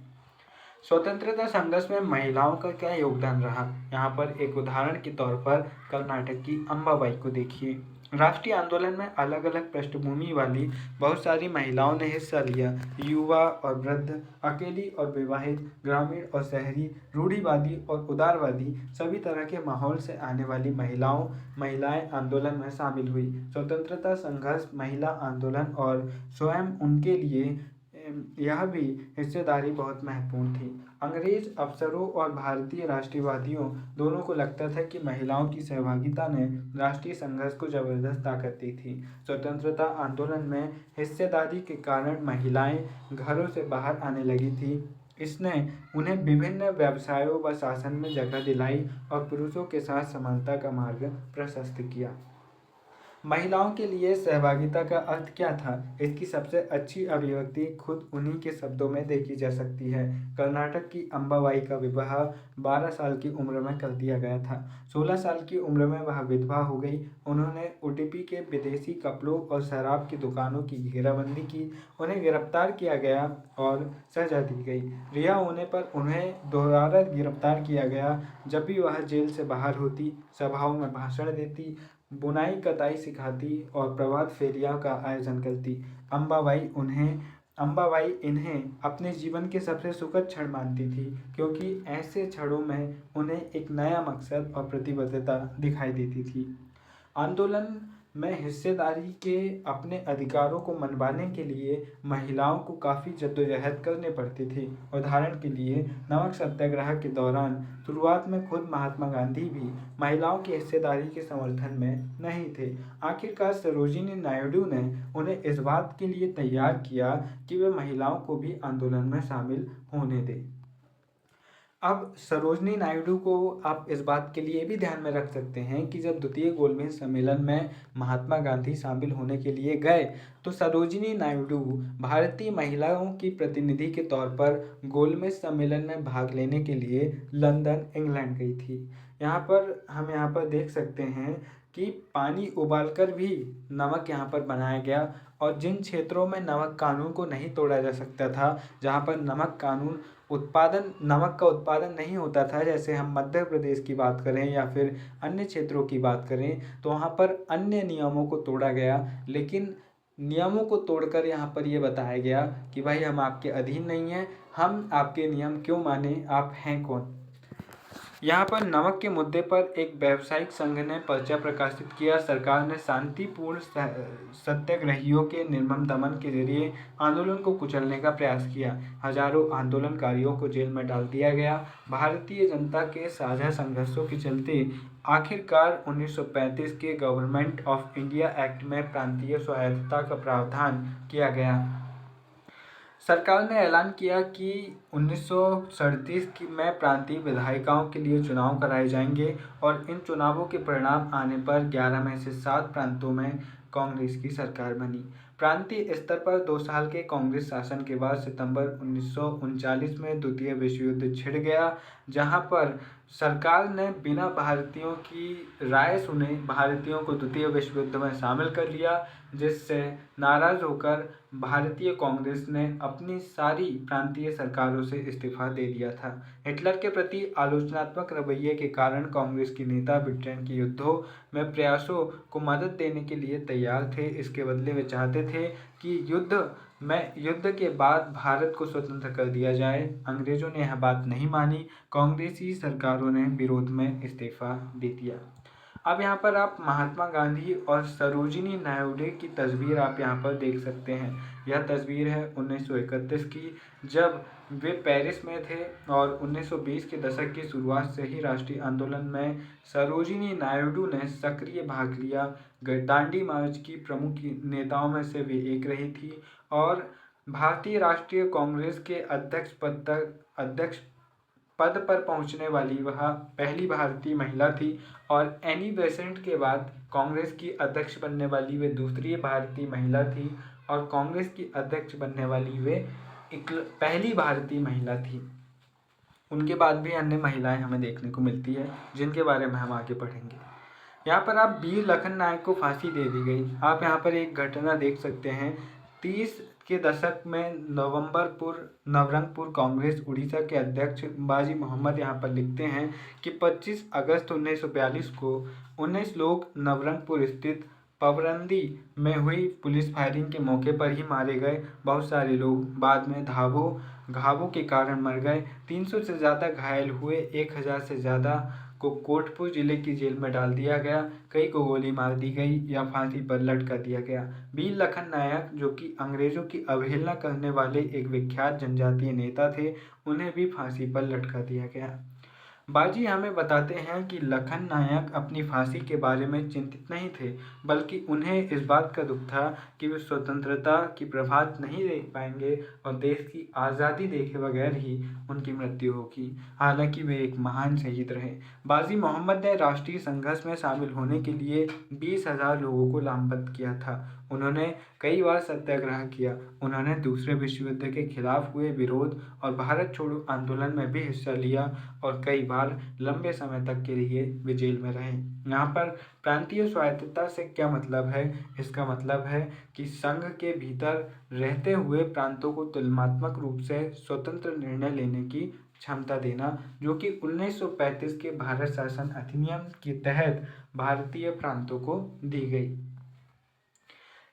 स्वतंत्रता संघर्ष में महिलाओं का क्या योगदान रहा? यहाँ पर एक उदाहरण के तौर पर कर्नाटक की अंबाबाई को देखिए। राष्ट्रीय आंदोलन में अलग अलग पृष्ठभूमि वाली बहुत सारी महिलाओं ने हिस्सा लिया। युवा और वृद्ध, अकेली और विवाहित, ग्रामीण और शहरी, रूढ़िवादी और उदारवादी, सभी तरह के माहौल से आने वाली महिलाएं आंदोलन में शामिल हुई। स्वतंत्रता संघर्ष, महिला आंदोलन और स्वयं उनके लिए यह भी हिस्सेदारी बहुत महत्वपूर्ण थी। अंग्रेज अफसरों और भारतीय राष्ट्रवादियों दोनों को लगता था कि महिलाओं की सहभागिता ने राष्ट्रीय संघर्ष को जबरदस्त ताकत दी थी। स्वतंत्रता आंदोलन में हिस्सेदारी के कारण महिलाएं घरों से बाहर आने लगी थी। इसने उन्हें विभिन्न व्यवसायों व शासन में जगह दिलाई और पुरुषों के साथ समानता का मार्ग प्रशस्त किया। महिलाओं के लिए सहभागिता का अर्थ क्या था? इसकी सबसे अच्छी अभिव्यक्ति खुद उन्हीं के शब्दों में देखी जा सकती है। कर्नाटक की अंबाबाई का विवाह 12 साल की उम्र में कर दिया गया था। 16 साल की उम्र में वह विधवा हो गई। उन्होंने उडुपी के विदेशी कपड़ों और शराब की दुकानों की घेराबंदी की। उन्हें गिरफ्तार किया गया और सजा दी गई। रिहा होने पर उन्हें दोबारा गिरफ्तार किया गया। जब भी वह जेल से बाहर होती, सभाओं में भाषण देती, बुनाई कताई सिखाती और प्रभात फेरियों का आयोजन करती। अंबाबाई इन्हें अपने जीवन के सबसे सुखद क्षण मानती थी, क्योंकि ऐसे क्षणों में उन्हें एक नया मकसद और प्रतिबद्धता दिखाई देती थी। आंदोलन में हिस्सेदारी के अपने अधिकारों को मनवाने के लिए महिलाओं को काफ़ी जद्दोजहद करनी पड़ती थी। उदाहरण के लिए नमक सत्याग्रह के दौरान शुरुआत में खुद महात्मा गांधी भी महिलाओं की हिस्सेदारी के समर्थन में नहीं थे। आखिरकार सरोजिनी नायडू ने उन्हें इस बात के लिए तैयार किया कि वे महिलाओं को भी आंदोलन में शामिल होने दें। अब सरोजनी नायडू को आप इस बात के लिए भी ध्यान में रख सकते हैं कि जब द्वितीय गोलमेज सम्मेलन में महात्मा गांधी शामिल होने के लिए गए तो सरोजिनी नायडू भारतीय महिलाओं की प्रतिनिधि के तौर पर गोलमेज सम्मेलन में भाग लेने के लिए लंदन, इंग्लैंड गई थी। हम यहाँ पर देख सकते हैं कि पानी उबालकर भी नमक यहाँ पर बनाया गया। और जिन क्षेत्रों में नमक कानून को नहीं तोड़ा जा सकता था, जहाँ पर नमक का उत्पादन नहीं होता था, जैसे हम मध्य प्रदेश की बात करें या फिर अन्य क्षेत्रों की बात करें, तो वहाँ पर अन्य नियमों को तोड़ा गया। लेकिन नियमों को तोड़कर यहाँ पर ये बताया गया कि भाई हम आपके अधीन नहीं हैं, हम आपके नियम क्यों माने, आप हैं कौन। यहाँ पर नमक के मुद्दे पर एक व्यावसायिक संघ ने पर्चा प्रकाशित किया। सरकार ने शांतिपूर्ण सत्याग्रहियों के निर्मम दमन के जरिए आंदोलन को कुचलने का प्रयास किया। हजारों आंदोलनकारियों को जेल में डाल दिया गया। भारतीय जनता के साझा संघर्षों के चलते आखिरकार 1935 के गवर्नमेंट ऑफ इंडिया एक्ट में प्रांतीय स्वायत्तता का प्रावधान किया गया। सरकार ने ऐलान किया कि 1937 की में प्रांतीय विधायिकाओं के लिए चुनाव कराए जाएंगे और इन चुनावों के परिणाम आने पर 11 में से 7 प्रांतों में कांग्रेस की सरकार बनी। प्रांतीय स्तर पर 2 साल के कांग्रेस शासन के बाद सितंबर 1939 में द्वितीय विश्व युद्ध छिड़ गया, जहां पर सरकार ने बिना भारतीयों की राय सुने भारतीयों को द्वितीय विश्व युद्ध में शामिल कर लिया, जिससे नाराज होकर भारतीय कांग्रेस ने अपनी सारी प्रांतीय सरकारों से इस्तीफा दे दिया था। हिटलर के प्रति आलोचनात्मक रवैये के कारण कांग्रेस के नेता ब्रिटेन के युद्धों में प्रयासों को मदद देने के लिए तैयार थे। इसके बदले वे चाहते थे कि युद्ध के बाद भारत को स्वतंत्र कर दिया जाए। अंग्रेजों ने यह बात नहीं मानी। कांग्रेसी सरकारों ने विरोध में इस्तीफा दे दिया। अब यहाँ पर आप महात्मा गांधी और सरोजिनी नायडू की तस्वीर आप यहाँ पर देख सकते हैं। यह तस्वीर है 1931 की, जब वे पेरिस में थे और 1920 के दशक की शुरुआत से ही राष्ट्रीय आंदोलन में सरोजिनी नायडू ने सक्रिय भाग लिया। दांडी मार्च की प्रमुख नेताओं में से वे एक रही थी और भारतीय राष्ट्रीय कांग्रेस के अध्यक्ष पद पर पहुंचने वाली वह पहली भारतीय महिला थी और एनी बेसेंट के बाद कांग्रेस की अध्यक्ष बनने वाली वे दूसरी भारतीय महिला थी और कांग्रेस की अध्यक्ष बनने वाली वे पहली भारतीय महिला थी। उनके बाद भी अन्य महिलाएं हमें देखने को मिलती है, जिनके बारे में हम आगे पढ़ेंगे। यहाँ पर आप वीर लखन नायक को फांसी दे दी गई। आप यहाँ पर एक घटना देख सकते हैं। 30 के दशक में नवरंगपुर कांग्रेस उड़ीसा के अध्यक्ष बाजी मोहम्मद यहाँ पर लिखते हैं कि 25 अगस्त 1942 को 19 लोग नवरंगपुर स्थित पवरंदी में हुई पुलिस फायरिंग के मौके पर ही मारे गए। बहुत सारे लोग बाद में घावों के कारण मर गए। 300 से ज़्यादा घायल हुए। 1000 से ज़्यादा को कोटपुर जिले की जेल में डाल दिया गया। कई को गोली मार दी गई या फांसी पर लटका दिया गया। वीर लखन नायक, जो कि अंग्रेजों की अवहेलना करने वाले एक विख्यात जनजातीय नेता थे, उन्हें भी फांसी पर लटका दिया गया। बाजी हमें बताते हैं कि लखन नायक अपनी फांसी के बारे में चिंतित नहीं थे, बल्कि उन्हें इस बात का दुख था कि वे स्वतंत्रता की प्रभात नहीं देख पाएंगे और देश की आज़ादी देखे बगैर ही उनकी मृत्यु होगी। हालांकि वे एक महान शहीद रहे। बाजी मोहम्मद ने राष्ट्रीय संघर्ष में शामिल होने के लिए 20,000 लोगों को लामबंद किया था। उन्होंने कई बार सत्याग्रह किया। उन्होंने दूसरे विश्व युद्ध के खिलाफ हुए विरोध और भारत छोड़ो आंदोलन में भी हिस्सा लिया और कई बार लंबे समय तक के लिए वे जेल में रहे। यहाँ पर प्रांतीय स्वायत्तता से क्या मतलब है? इसका मतलब है कि संघ के भीतर रहते हुए प्रांतों को तुलनात्मक रूप से स्वतंत्र निर्णय लेने की क्षमता देना, जो कि 1935 के भारत शासन अधिनियम के तहत भारतीय प्रांतों को दी गई।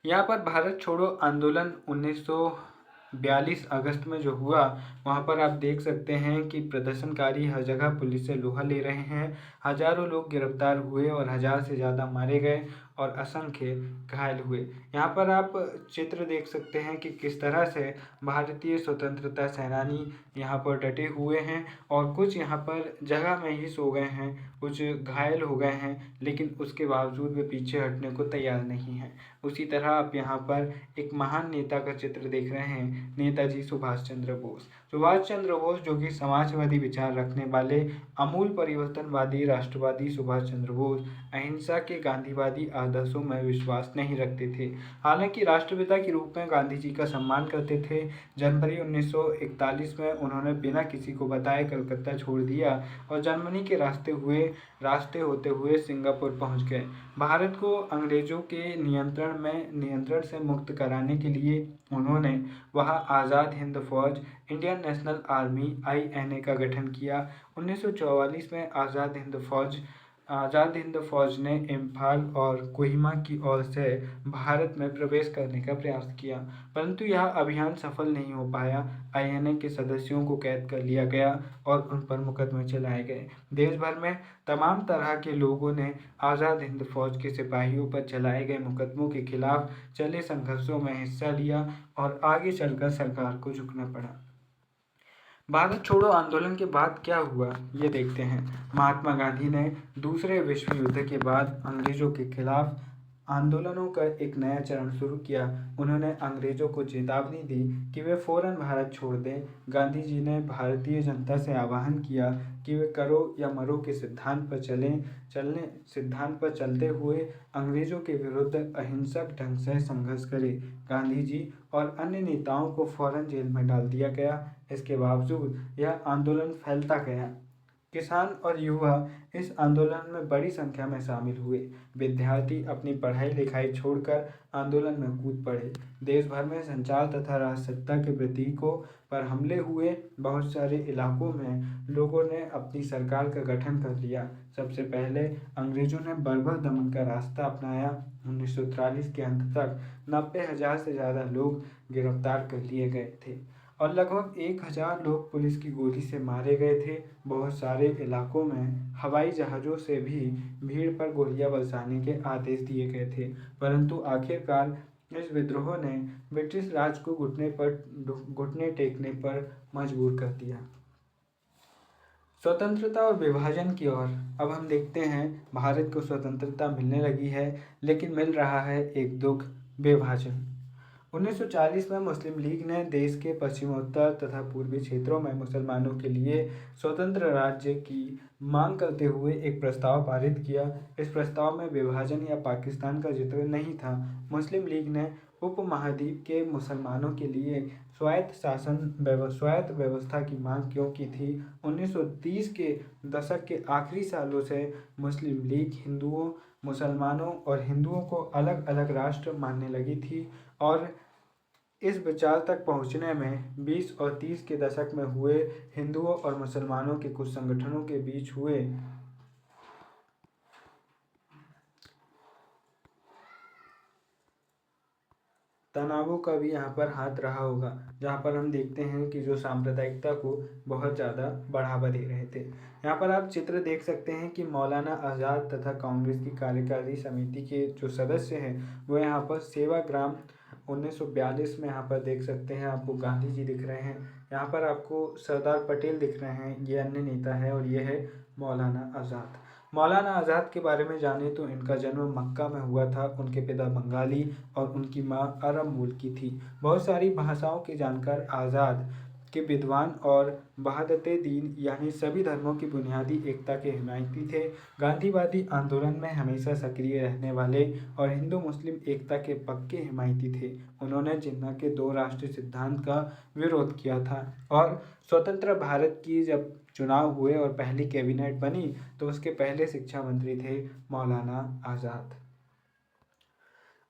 यहाँ पर भारत छोड़ो आंदोलन 1942 अगस्त में जो हुआ, वहाँ पर आप देख सकते हैं कि प्रदर्शनकारी हर जगह पुलिस से लोहा ले रहे हैं। हजारों लोग गिरफ्तार हुए और 1000 से ज़्यादा मारे गए और असंख्य घायल हुए। यहाँ पर आप चित्र देख सकते हैं कि किस तरह से भारतीय स्वतंत्रता सेनानी यहाँ पर डटे हुए हैं और कुछ यहाँ पर जगह में ही सो गए हैं, कुछ घायल हो गए हैं, लेकिन उसके बावजूद वे पीछे हटने को तैयार नहीं हैं। उसी तरह आप यहाँ पर एक महान नेता का चित्र देख रहे हैं, नेताजी सुभाष चंद्र बोस। सुभाष चंद्र बोस, जो कि समाजवादी विचार रखने वाले अमूल परिवर्तनवादी राष्ट्रवादी सुभाष चंद्र बोस अहिंसा के गांधीवादी आदर्शों में विश्वास नहीं रखते थे। हालांकि राष्ट्रपिता के रूप में गांधी जी का सम्मान करते थे। जनवरी 1941 में उन्होंने बिना किसी को बताए कलकत्ता छोड़ दिया और जर्मनी के रास्ते होते हुए सिंगापुर पहुंच गए। भारत को अंग्रेजों के नियंत्रण से मुक्त कराने के लिए उन्होंने वहां आज़ाद हिंद फौज, इंडियन नेशनल आर्मी INA का गठन किया। 1944 में आज़ाद हिंद फौज ने इम्फाल और कोहिमा की ओर से भारत में प्रवेश करने का प्रयास किया, परंतु यह अभियान सफल नहीं हो पाया। INA के सदस्यों को कैद कर लिया गया और उन पर मुकदमे चलाए गए। देश भर में तमाम तरह के लोगों ने आज़ाद हिंद फौज के सिपाहियों पर चलाए गए मुकदमों के खिलाफ चले संघर्षों में हिस्सा लिया और आगे चलकर सरकार को झुकना पड़ा। भारत छोड़ो आंदोलन के बाद क्या हुआ, ये देखते हैं। महात्मा गांधी ने दूसरे विश्व युद्ध के बाद अंग्रेजों के खिलाफ आंदोलनों का एक नया चरण शुरू किया। उन्होंने अंग्रेजों को चेतावनी दी कि वे फौरन भारत छोड़ दें। गांधी जी ने भारतीय जनता से आह्वान किया कि वे करो या मरो के सिद्धांत पर चलते हुए अंग्रेजों के विरुद्ध अहिंसक ढंग से संघर्ष करें। गांधी जी और अन्य नेताओं को फौरन जेल में डाल दिया गया। इसके बावजूद यह आंदोलन फैलता गया। किसान और युवा इस आंदोलन में बड़ी संख्या में शामिल हुए। विद्यार्थी अपनी पढ़ाई लिखाई छोड़कर आंदोलन में कूद पड़े। देश भर में संचार तथा राजसत्ता के प्रतीकों पर हमले हुए। बहुत सारे इलाकों में लोगों ने अपनी सरकार का गठन कर लिया। सबसे पहले अंग्रेजों ने बर्बर दमन का रास्ता अपनाया। 1943 के अंत तक 90,000 से ज़्यादा लोग गिरफ्तार कर लिए गए थे और लगभग 1,000 लोग पुलिस की गोली से मारे गए थे। बहुत सारे इलाकों में हवाई जहाज़ों से भी भीड़ पर गोलियां बरसाने के आदेश दिए गए थे, परंतु आखिरकार इस विद्रोह ने ब्रिटिश राज को घुटने टेकने पर मजबूर कर दिया। स्वतंत्रता और विभाजन की ओर अब हम देखते हैं। भारत को स्वतंत्रता मिलने लगी है, लेकिन मिल रहा है एक दुख, विभाजन। 1940 में मुस्लिम लीग ने देश के पश्चिमोत्तर तथा पूर्वी क्षेत्रों में मुसलमानों के लिए स्वतंत्र राज्य की मांग करते हुए एक प्रस्ताव पारित किया। इस प्रस्ताव में विभाजन या पाकिस्तान का जिक्र नहीं था। मुस्लिम लीग ने उपमहाद्वीप के मुसलमानों के लिए स्वायत्त व्यवस्था की मांग क्यों की थी? 1930 के दशक के आखिरी सालों से मुस्लिम लीग हिंदुओं, मुसलमानों और हिंदुओं को अलग अलग राष्ट्र मानने लगी थी और इस विचार तक पहुंचने में 20 और 30 के दशक में हुए हिंदुओं और मुसलमानों के कुछ संगठनों के बीच हुए तनावों का भी यहाँ पर हाथ रहा होगा, जहाँ पर हम देखते हैं कि जो सांप्रदायिकता को बहुत ज़्यादा बढ़ावा दे रहे थे। यहाँ पर आप चित्र देख सकते हैं कि मौलाना आज़ाद तथा कांग्रेस की कार्यकारी समिति के जो सदस्य हैं वो यहाँ पर सेवाग्राम 1942 में यहाँ पर देख सकते हैं। आपको गांधी जी दिख रहे हैं, यहाँ पर आपको सरदार पटेल दिख रहे हैं, ये अन्य नेता है और ये है मौलाना आज़ाद। मौलाना आज़ाद के बारे में जाने तो इनका जन्म मक्का में हुआ था। उनके पिता बंगाली और उनकी माँ अरब मूल की थी। बहुत सारी भाषाओं के जानकार आज़ाद के विद्वान और वहादते दीन यानी सभी धर्मों की बुनियादी एकता के हिमायती थे। गांधीवादी आंदोलन में हमेशा सक्रिय रहने वाले और हिंदू मुस्लिम एकता के पक्के हिमायती थे। उन्होंने जिन्ना के दो राष्ट्र सिद्धांत का विरोध किया था और स्वतंत्र भारत की जब चुनाव हुए और पहली कैबिनेट बनी तो उसके पहले शिक्षा मंत्री थे मौलाना आज़ाद।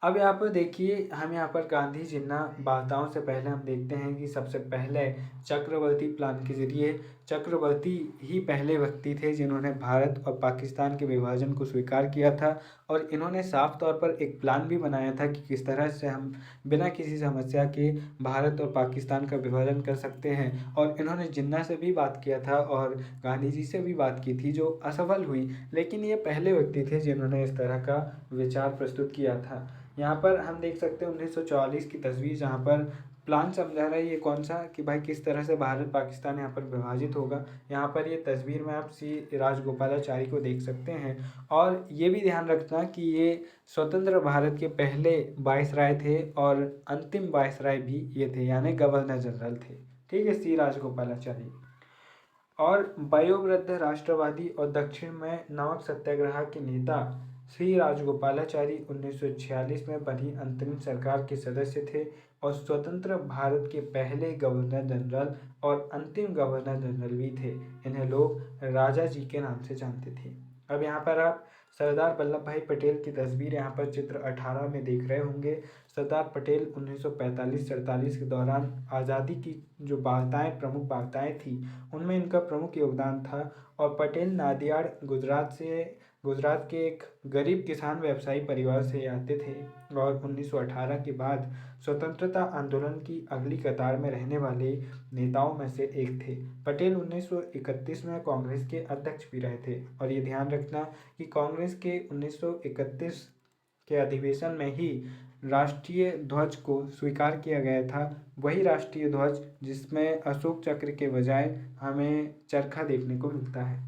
अब यहाँ पर देखिए, हम यहाँ पर गांधी जिन्ना वार्ताओं से पहले हम देखते हैं कि सबसे पहले चक्रवर्ती प्लान के जरिए चक्रवर्ती ही पहले व्यक्ति थे जिन्होंने भारत और पाकिस्तान के विभाजन को स्वीकार किया था और इन्होंने साफ तौर पर एक प्लान भी बनाया था कि किस तरह से हम बिना किसी समस्या के भारत और पाकिस्तान का विभाजन कर सकते हैं। और इन्होंने जिन्ना से भी बात किया था और गांधी जी से भी बात की थी जो असफल हुई, लेकिन ये पहले व्यक्ति थे जिन्होंने इस तरह का विचार प्रस्तुत किया था। यहाँ पर हम देख सकते हैं 1944 की तस्वीर, जहाँ पर प्लान समझा रहा है ये कौन सा कि भाई किस तरह से भारत पाकिस्तान यहाँ पर विभाजित होगा। यहाँ पर ये तस्वीर में आप सी राजगोपालाचारी को देख सकते हैं और ये भी ध्यान रखना कि ये स्वतंत्र भारत के पहले वायसराय थे और अंतिम वायसराय भी ये थे, यानी गवर्नर जनरल थे। ठीक है, सी राजगोपालाचारी। और वयोवृद्ध राष्ट्रवादी और दक्षिण में नमक सत्याग्रह के नेता श्री राजगोपालाचारी 1946 में बनी अंतरिम सरकार के सदस्य थे और स्वतंत्र भारत के पहले गवर्नर जनरल और अंतिम गवर्नर जनरल भी थे। इन्हें लोग राजा जी के नाम से जानते थे। अब यहाँ पर आप सरदार वल्लभ भाई पटेल की तस्वीर यहाँ पर चित्र 18 में देख रहे होंगे। सरदार पटेल 1945-47 के दौरान आज़ादी की जो वार्ताएं, प्रमुख वार्ताएं थी, उनमें इनका प्रमुख योगदान था। और पटेल नादियाड गुजरात के एक गरीब किसान व्यवसायी परिवार से आते थे और 1918 के बाद स्वतंत्रता आंदोलन की अगली कतार में रहने वाले नेताओं में से एक थे। पटेल 1931 में कांग्रेस के अध्यक्ष भी रहे थे और ये ध्यान रखना कि कांग्रेस के 1931 के अधिवेशन में ही राष्ट्रीय ध्वज को स्वीकार किया गया था, वही राष्ट्रीय ध्वज जिसमें अशोक चक्र के बजाय हमें चरखा देखने को मिलता है।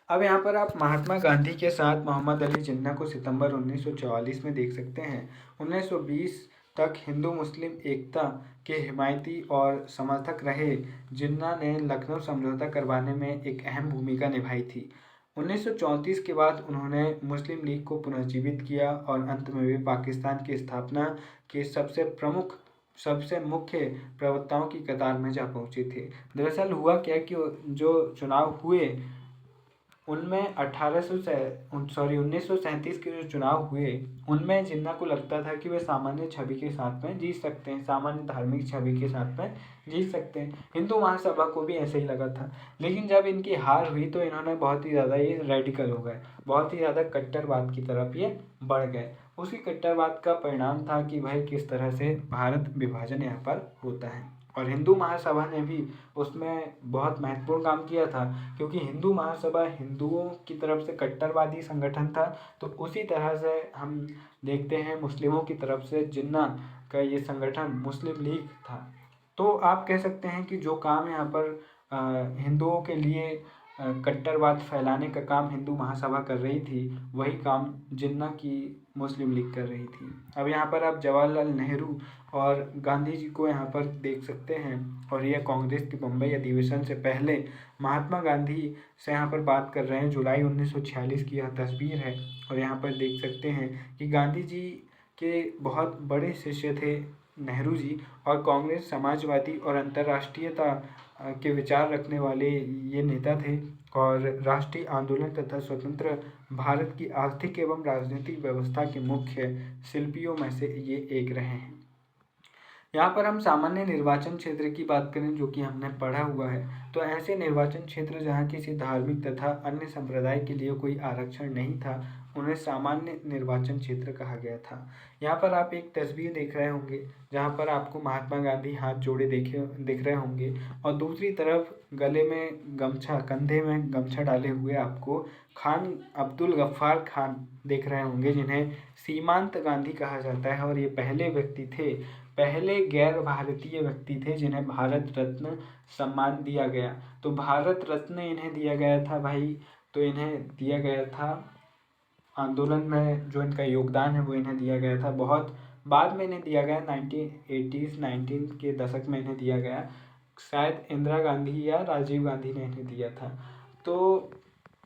अब यहाँ पर आप महात्मा गांधी के साथ मोहम्मद अली जिन्ना को सितंबर 1944 में देख सकते हैं। 1920 तक हिंदू मुस्लिम एकता के हिमायती और समर्थक रहे। जिन्ना ने लखनऊ समझौता करवाने में एक अहम भूमिका निभाई थी। 1934 के बाद उन्होंने मुस्लिम लीग को पुनर्जीवित किया और अंत में वे पाकिस्तान की स्थापना के सबसे मुख्य प्रवक्ताओं की कतार में जा पहुंचे थे। दरअसल हुआ क्या कि जो चुनाव हुए उनमें 1937 के जो चुनाव हुए उनमें जिन्ना को लगता था कि वे सामान्य छवि के साथ में जीत सकते हैं, सामान्य धार्मिक छवि के साथ में जीत सकते हैं। हिंदू महासभा को भी ऐसे ही लगा था। लेकिन जब इनकी हार हुई तो इन्होंने बहुत ही ज़्यादा ये रेडिकल हो गए, बहुत ही ज़्यादा कट्टरवाद की तरफ ये बढ़ गए। उसी कट्टरवाद का परिणाम था कि भाई किस तरह से भारत विभाजन यहाँ पर होता है। और हिंदू महासभा ने भी उसमें बहुत महत्वपूर्ण काम किया था, क्योंकि हिंदू महासभा हिंदुओं की तरफ से कट्टरवादी संगठन था। तो उसी तरह से हम देखते हैं मुस्लिमों की तरफ से जिन्ना का ये संगठन मुस्लिम लीग था। तो आप कह सकते हैं कि जो काम यहाँ पर हिंदुओं के लिए कट्टरवाद फैलाने का काम हिंदू महासभा कर रही थी, वही काम जिन्ना की मुस्लिम लीग कर रही थी। अब यहाँ पर आप जवाहरलाल नेहरू और गांधी जी को यहाँ पर देख सकते हैं। और यह कांग्रेस के बम्बई अधिवेशन से पहले महात्मा गांधी से यहाँ पर बात कर रहे हैं। जुलाई 1946 की यह तस्वीर है। और यहाँ पर देख सकते हैं कि गांधी जी के बहुत बड़े शिष्य थे नेहरू जी, और कांग्रेस समाजवादी और अंतर्राष्ट्रीयता के विचार रखने वाले ये नेता थे। और राष्ट्रीय आंदोलन तथा स्वतंत्र भारत की आर्थिक एवं राजनीतिक व्यवस्था के मुख्य शिल्पियों में से ये एक रहे हैं। यहाँ पर हम सामान्य निर्वाचन क्षेत्र की बात करें, जो कि हमने पढ़ा हुआ है, तो ऐसे निर्वाचन क्षेत्र जहाँ किसी धार्मिक तथा अन्य संप्रदाय के लिए कोई आरक्षण नहीं था, उन्हें सामान्य निर्वाचन क्षेत्र कहा गया था। यहाँ पर आप एक तस्वीर देख रहे होंगे जहाँ पर आपको महात्मा गांधी हाथ जोड़े दिख रहे होंगे, और दूसरी तरफ गले में गमछा, कंधे में गमछा डाले हुए आपको खान अब्दुल गफ्फार खान दिख रहे होंगे, जिन्हें सीमांत गांधी कहा जाता है। और ये पहले व्यक्ति थे, पहले गैर भारतीय व्यक्ति थे जिन्हें भारत रत्न सम्मान दिया गया। तो भारत रत्न इन्हें दिया गया था भाई, तो इन्हें दिया गया था आंदोलन में जो इनका योगदान है वो इन्हें दिया गया था। बहुत बाद में इन्हें दिया गया, 19 के दशक में इन्हें दिया गया। शायद इंदिरा गांधी या राजीव गांधी ने इन्हें दिया था। तो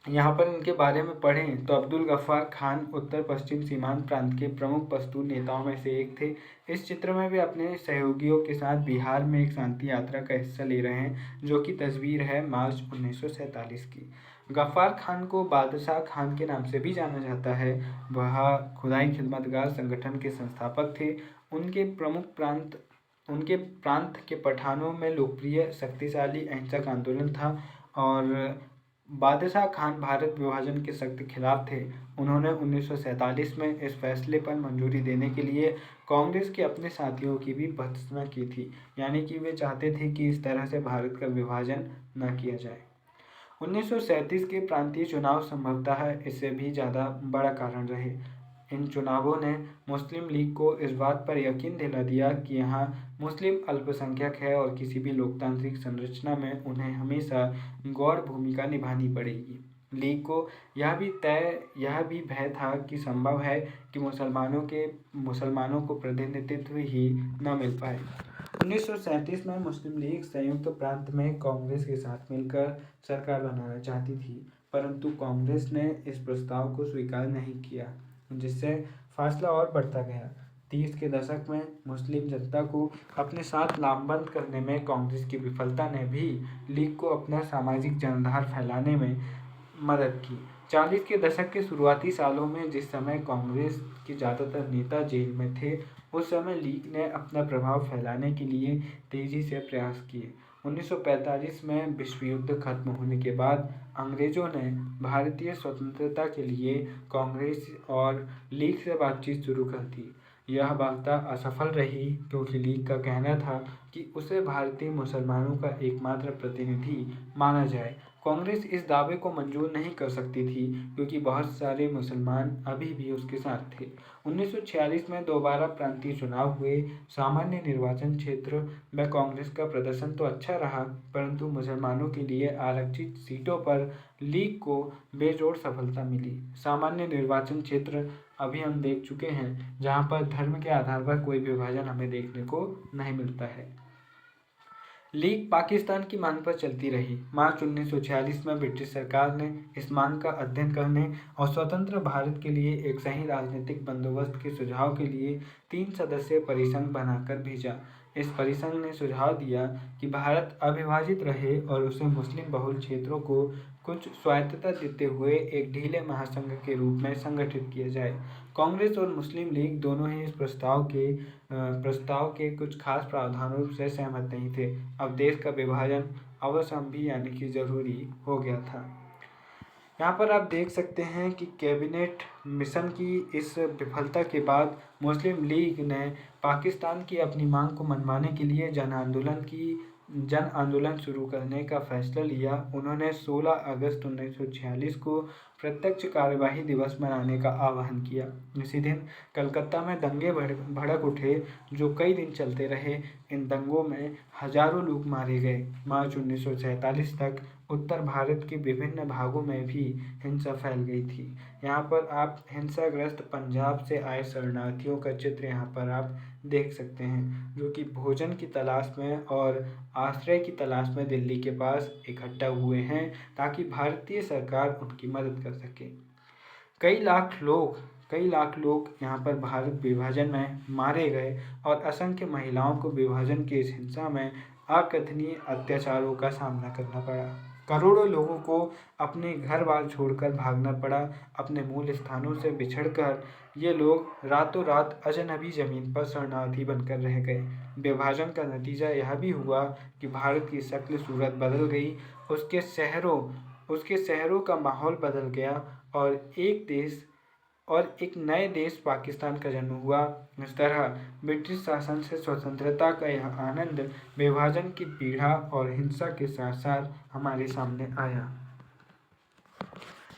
यहाँ पर इनके बारे में पढ़ें तो अब्दुल गफ्फार खान उत्तर पश्चिम सीमांत प्रांत के प्रमुख पश्तून नेताओं में से एक थे। इस चित्र में वे अपने सहयोगियों के साथ बिहार में एक शांति यात्रा का हिस्सा ले रहे हैं, जो कि तस्वीर है मार्च 1947 की। गफ्फार खान को बादशाह खान के नाम से भी जाना जाता है। वह खुदाई खिदमतगार संगठन के संस्थापक थे। उनके प्रांत के पठानों में लोकप्रिय शक्तिशाली अहिंसक आंदोलन था। और बादशाह खान भारत विभाजन के सख्त खिलाफ थे। उन्होंने 1947 में इस फैसले पर मंजूरी देने के लिए कांग्रेस के अपने साथियों की भी भर्त्सना की थी, यानी कि वे चाहते थे कि इस तरह से भारत का विभाजन न किया जाए। 1937 के प्रांतीय चुनाव संभवतः इससे भी ज़्यादा बड़ा कारण रहे। इन चुनावों ने मुस्लिम लीग को इस बात पर यकीन दिला दिया कि यहाँ मुस्लिम अल्पसंख्यक है और किसी भी लोकतांत्रिक संरचना में उन्हें हमेशा गौर भूमिका निभानी पड़ेगी। लीग को यह भी भय था कि संभव है कि मुसलमानों को प्रतिनिधित्व ही न मिल पाए। 1937 में मुस्लिम लीग संयुक्त प्रांत में कांग्रेस के साथ मिलकर सरकार बनाना चाहती थी, परंतु कांग्रेस ने इस प्रस्ताव को स्वीकार नहीं किया, जिससे फासला और बढ़ता गया। 30 के दशक में मुस्लिम जनता को अपने साथ लामबंद करने में कांग्रेस की विफलता ने भी लीग को अपना सामाजिक जनाधार फैलाने में मदद की। 40 के दशक के शुरुआती सालों में जिस समय कांग्रेस के ज़्यादातर नेता जेल में थे, उस समय लीग ने अपना प्रभाव फैलाने के लिए तेजी से प्रयास किए। 1945 में विश्व युद्ध खत्म होने के बाद अंग्रेज़ों ने भारतीय स्वतंत्रता के लिए कांग्रेस और लीग से बातचीत शुरू कर दी। यह वार्ता असफल रही, क्योंकि लीग का कहना था कि उसे भारतीय मुसलमानों का एकमात्र प्रतिनिधि माना जाए। कांग्रेस इस दावे को मंजूर नहीं कर सकती थी क्योंकि बहुत सारे मुसलमान अभी भी उसके साथ थे। 1946 में दोबारा प्रांतीय चुनाव हुए। सामान्य निर्वाचन क्षेत्र में कांग्रेस का प्रदर्शन तो अच्छा रहा, परंतु मुसलमानों के लिए आरक्षित सीटों पर लीग को बेजोड़ सफलता मिली। सामान्य निर्वाचन क्षेत्र अभी हम देख चुके हैं, जहां पर धर्म के आधार पर कोई विभाजन हमें देखने को नहीं मिलता है। लीग पाकिस्तान की मांग पर चलती रही। मार्च 1946 में ब्रिटिश सरकार ने इस मांग का अध्ययन करने और स्वतंत्र भारत के लिए एक सही राजनीतिक बंदोबस्त के सुझाव के लिए 3 सदस्यीय परिसंघ बनाकर भेजा। इस परिसंघ ने सुझाव दिया कि भारत अविभाजित रहे और उसे मुस्लिम बहुल क्षेत्रों को कुछ स्वायत्तता देते हुए एक ढीले महासंघ के रूप में संगठित किया जाए। कांग्रेस और मुस्लिम लीग दोनों ही इस प्रस्ताव के कुछ खास प्रावधानों से सहमत नहीं थे। अब देश का विभाजन अवश्य यानी कि जरूरी हो गया था। यहाँ पर आप देख सकते हैं कि कैबिनेट मिशन की इस विफलता के बाद मुस्लिम लीग ने पाकिस्तान की अपनी मांग को मनवाने के लिए जन आंदोलन शुरू करने का फैसला लिया। उन्होंने 16 अगस्त 1946 को प्रत्यक्ष कार्यवाही दिवस मनाने का आह्वान किया। इसी दिन कलकत्ता में दंगे भड़क उठे जो कई दिन चलते रहे। इन दंगों में हजारों लोग मारे गए। मार्च 1947 तक उत्तर भारत के विभिन्न भागों में भी हिंसा फैल गई थी। यहाँ पर आप हिंसाग्रस्त पंजाब से आए शरणार्थियों का चित्र यहाँ पर आप देख सकते हैं, जो कि भोजन की तलाश में और आश्रय की तलाश में दिल्ली के पास इकट्ठा हुए हैं ताकि भारतीय सरकार उनकी मदद कर सके। कई लाख लोग यहाँ पर भारत विभाजन में मारे गए और असंख्य महिलाओं को विभाजन की इस हिंसा में अकथनीय अत्याचारों का सामना करना पड़ा। करोड़ों लोगों को अपने घर बार छोड़कर भागना पड़ा। अपने मूल स्थानों से बिछड़कर ये लोग रातों रात अजनबी जमीन पर शरणार्थी बनकर रह गए। विभाजन का नतीजा यह भी हुआ कि भारत की शक्ल सूरत बदल गई। उसके शहरों का माहौल बदल गया और एक नए देश पाकिस्तान का जन्म हुआ। इस तरह ब्रिटिश शासन से स्वतंत्रता का यह आनंद विभाजन की पीड़ा और हिंसा के साथ साथ हमारे सामने आया।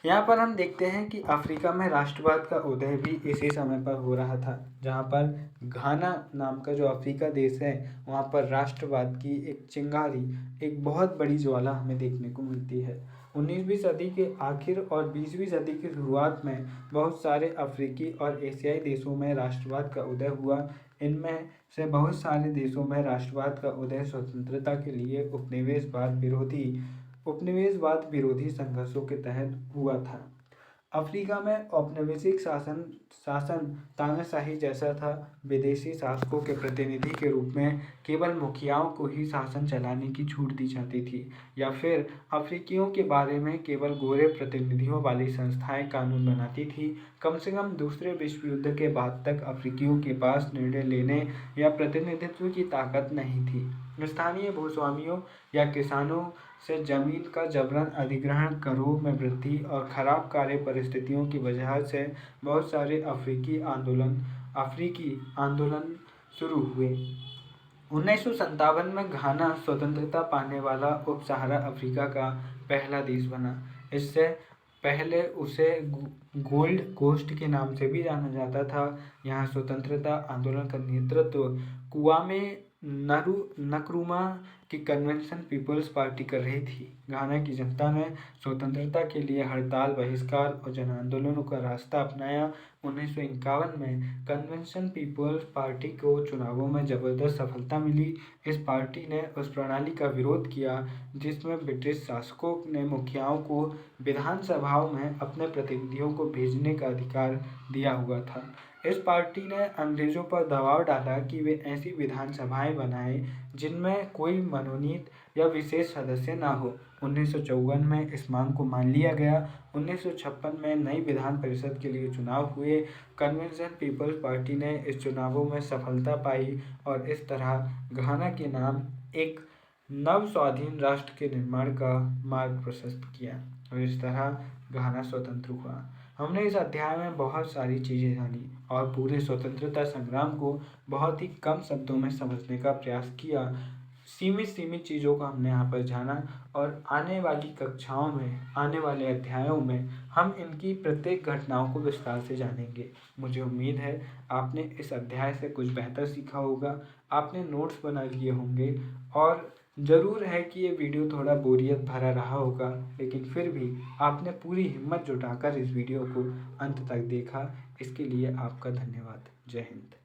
यहाँ पर हम देखते हैं कि अफ्रीका में राष्ट्रवाद का उदय भी इसी समय पर हो रहा था, जहाँ पर घाना नाम का जो अफ्रीका देश है, वहाँ पर राष्ट्रवाद की एक चिंगारी, एक बहुत बड़ी ज्वाला हमें देखने को मिलती है। 19वीं सदी के आखिर और 20वीं सदी की शुरुआत में बहुत सारे अफ्रीकी और एशियाई देशों में राष्ट्रवाद का उदय हुआ। इनमें से बहुत सारे देशों में राष्ट्रवाद का उदय स्वतंत्रता के लिए उपनिवेशवाद विरोधी संघर्षों के तहत हुआ था। अफ्रीका में औपनिवेशिक शासन तानाशाही जैसा था। विदेशी शासकों के प्रतिनिधि के रूप में केवल मुखियाओं को ही शासन चलाने की छूट दी जाती थी, या फिर अफ्रीकियों के बारे में केवल गोरे प्रतिनिधियों वाली संस्थाएं कानून बनाती थी। कम से कम दूसरे विश्व युद्ध के बाद तक अफ्रीकियों के पास निर्णय लेने या प्रतिनिधित्व की ताकत नहीं थी। स्थानीय भूस्वामियों या किसानों से जमीन का जबरन अधिग्रहण, करों में वृद्धि और खराब कार्य परिस्थितियों की वजह से बहुत सारे अफ्रीकी आंदोलन शुरू हुए। 1957 में घाना स्वतंत्रता पाने वाला उप सहारा अफ्रीका का पहला देश बना। इससे पहले उसे गोल्ड कोस्ट के नाम से भी जाना जाता था। यहाँ स्वतंत्रता आंदोलन का नेतृत्व कुआमे नक्रुमा की कन्वेंशन पीपल्स पार्टी कर रही थी। घाना की जनता ने स्वतंत्रता के लिए हड़ताल, बहिष्कार और जन आंदोलनों का रास्ता अपनाया। 1951 में कन्वेंशन पीपल्स पार्टी को चुनावों में जबरदस्त सफलता मिली। इस पार्टी ने उस प्रणाली का विरोध किया जिसमें ब्रिटिश शासकों ने मुखियाओं को विधानसभाओं में अपने प्रतिनिधियों को भेजने का अधिकार दिया हुआ था। इस पार्टी ने अंग्रेजों पर दबाव डाला कि वे ऐसी विधानसभाएं बनाएं जिनमें कोई मनोनीत या विशेष सदस्य ना हो। 1954 में इस मांग को मान लिया गया। 1956 में नई विधान परिषद के लिए चुनाव हुए। कन्वेंशन पीपल्स पार्टी ने इस चुनावों में सफलता पाई और इस तरह घाना के नाम एक नव स्वाधीन राष्ट्र के निर्माण का मार्ग प्रशस्त किया और इस तरह घाना स्वतंत्र हुआ। हमने इस अध्याय में बहुत सारी चीज़ें जानी और पूरे स्वतंत्रता संग्राम को बहुत ही कम शब्दों में समझने का प्रयास किया। सीमित चीज़ों को हमने यहाँ पर जाना और आने वाली कक्षाओं में, आने वाले अध्यायों में हम इनकी प्रत्येक घटनाओं को विस्तार से जानेंगे। मुझे उम्मीद है आपने इस अध्याय से कुछ बेहतर सीखा होगा, आपने नोट्स बना लिए होंगे और ज़रूर है कि ये वीडियो थोड़ा बोरियत भरा रहा होगा, लेकिन फिर भी आपने पूरी हिम्मत जुटाकर इस वीडियो को अंत तक देखा, इसके लिए आपका धन्यवाद। जय हिंद।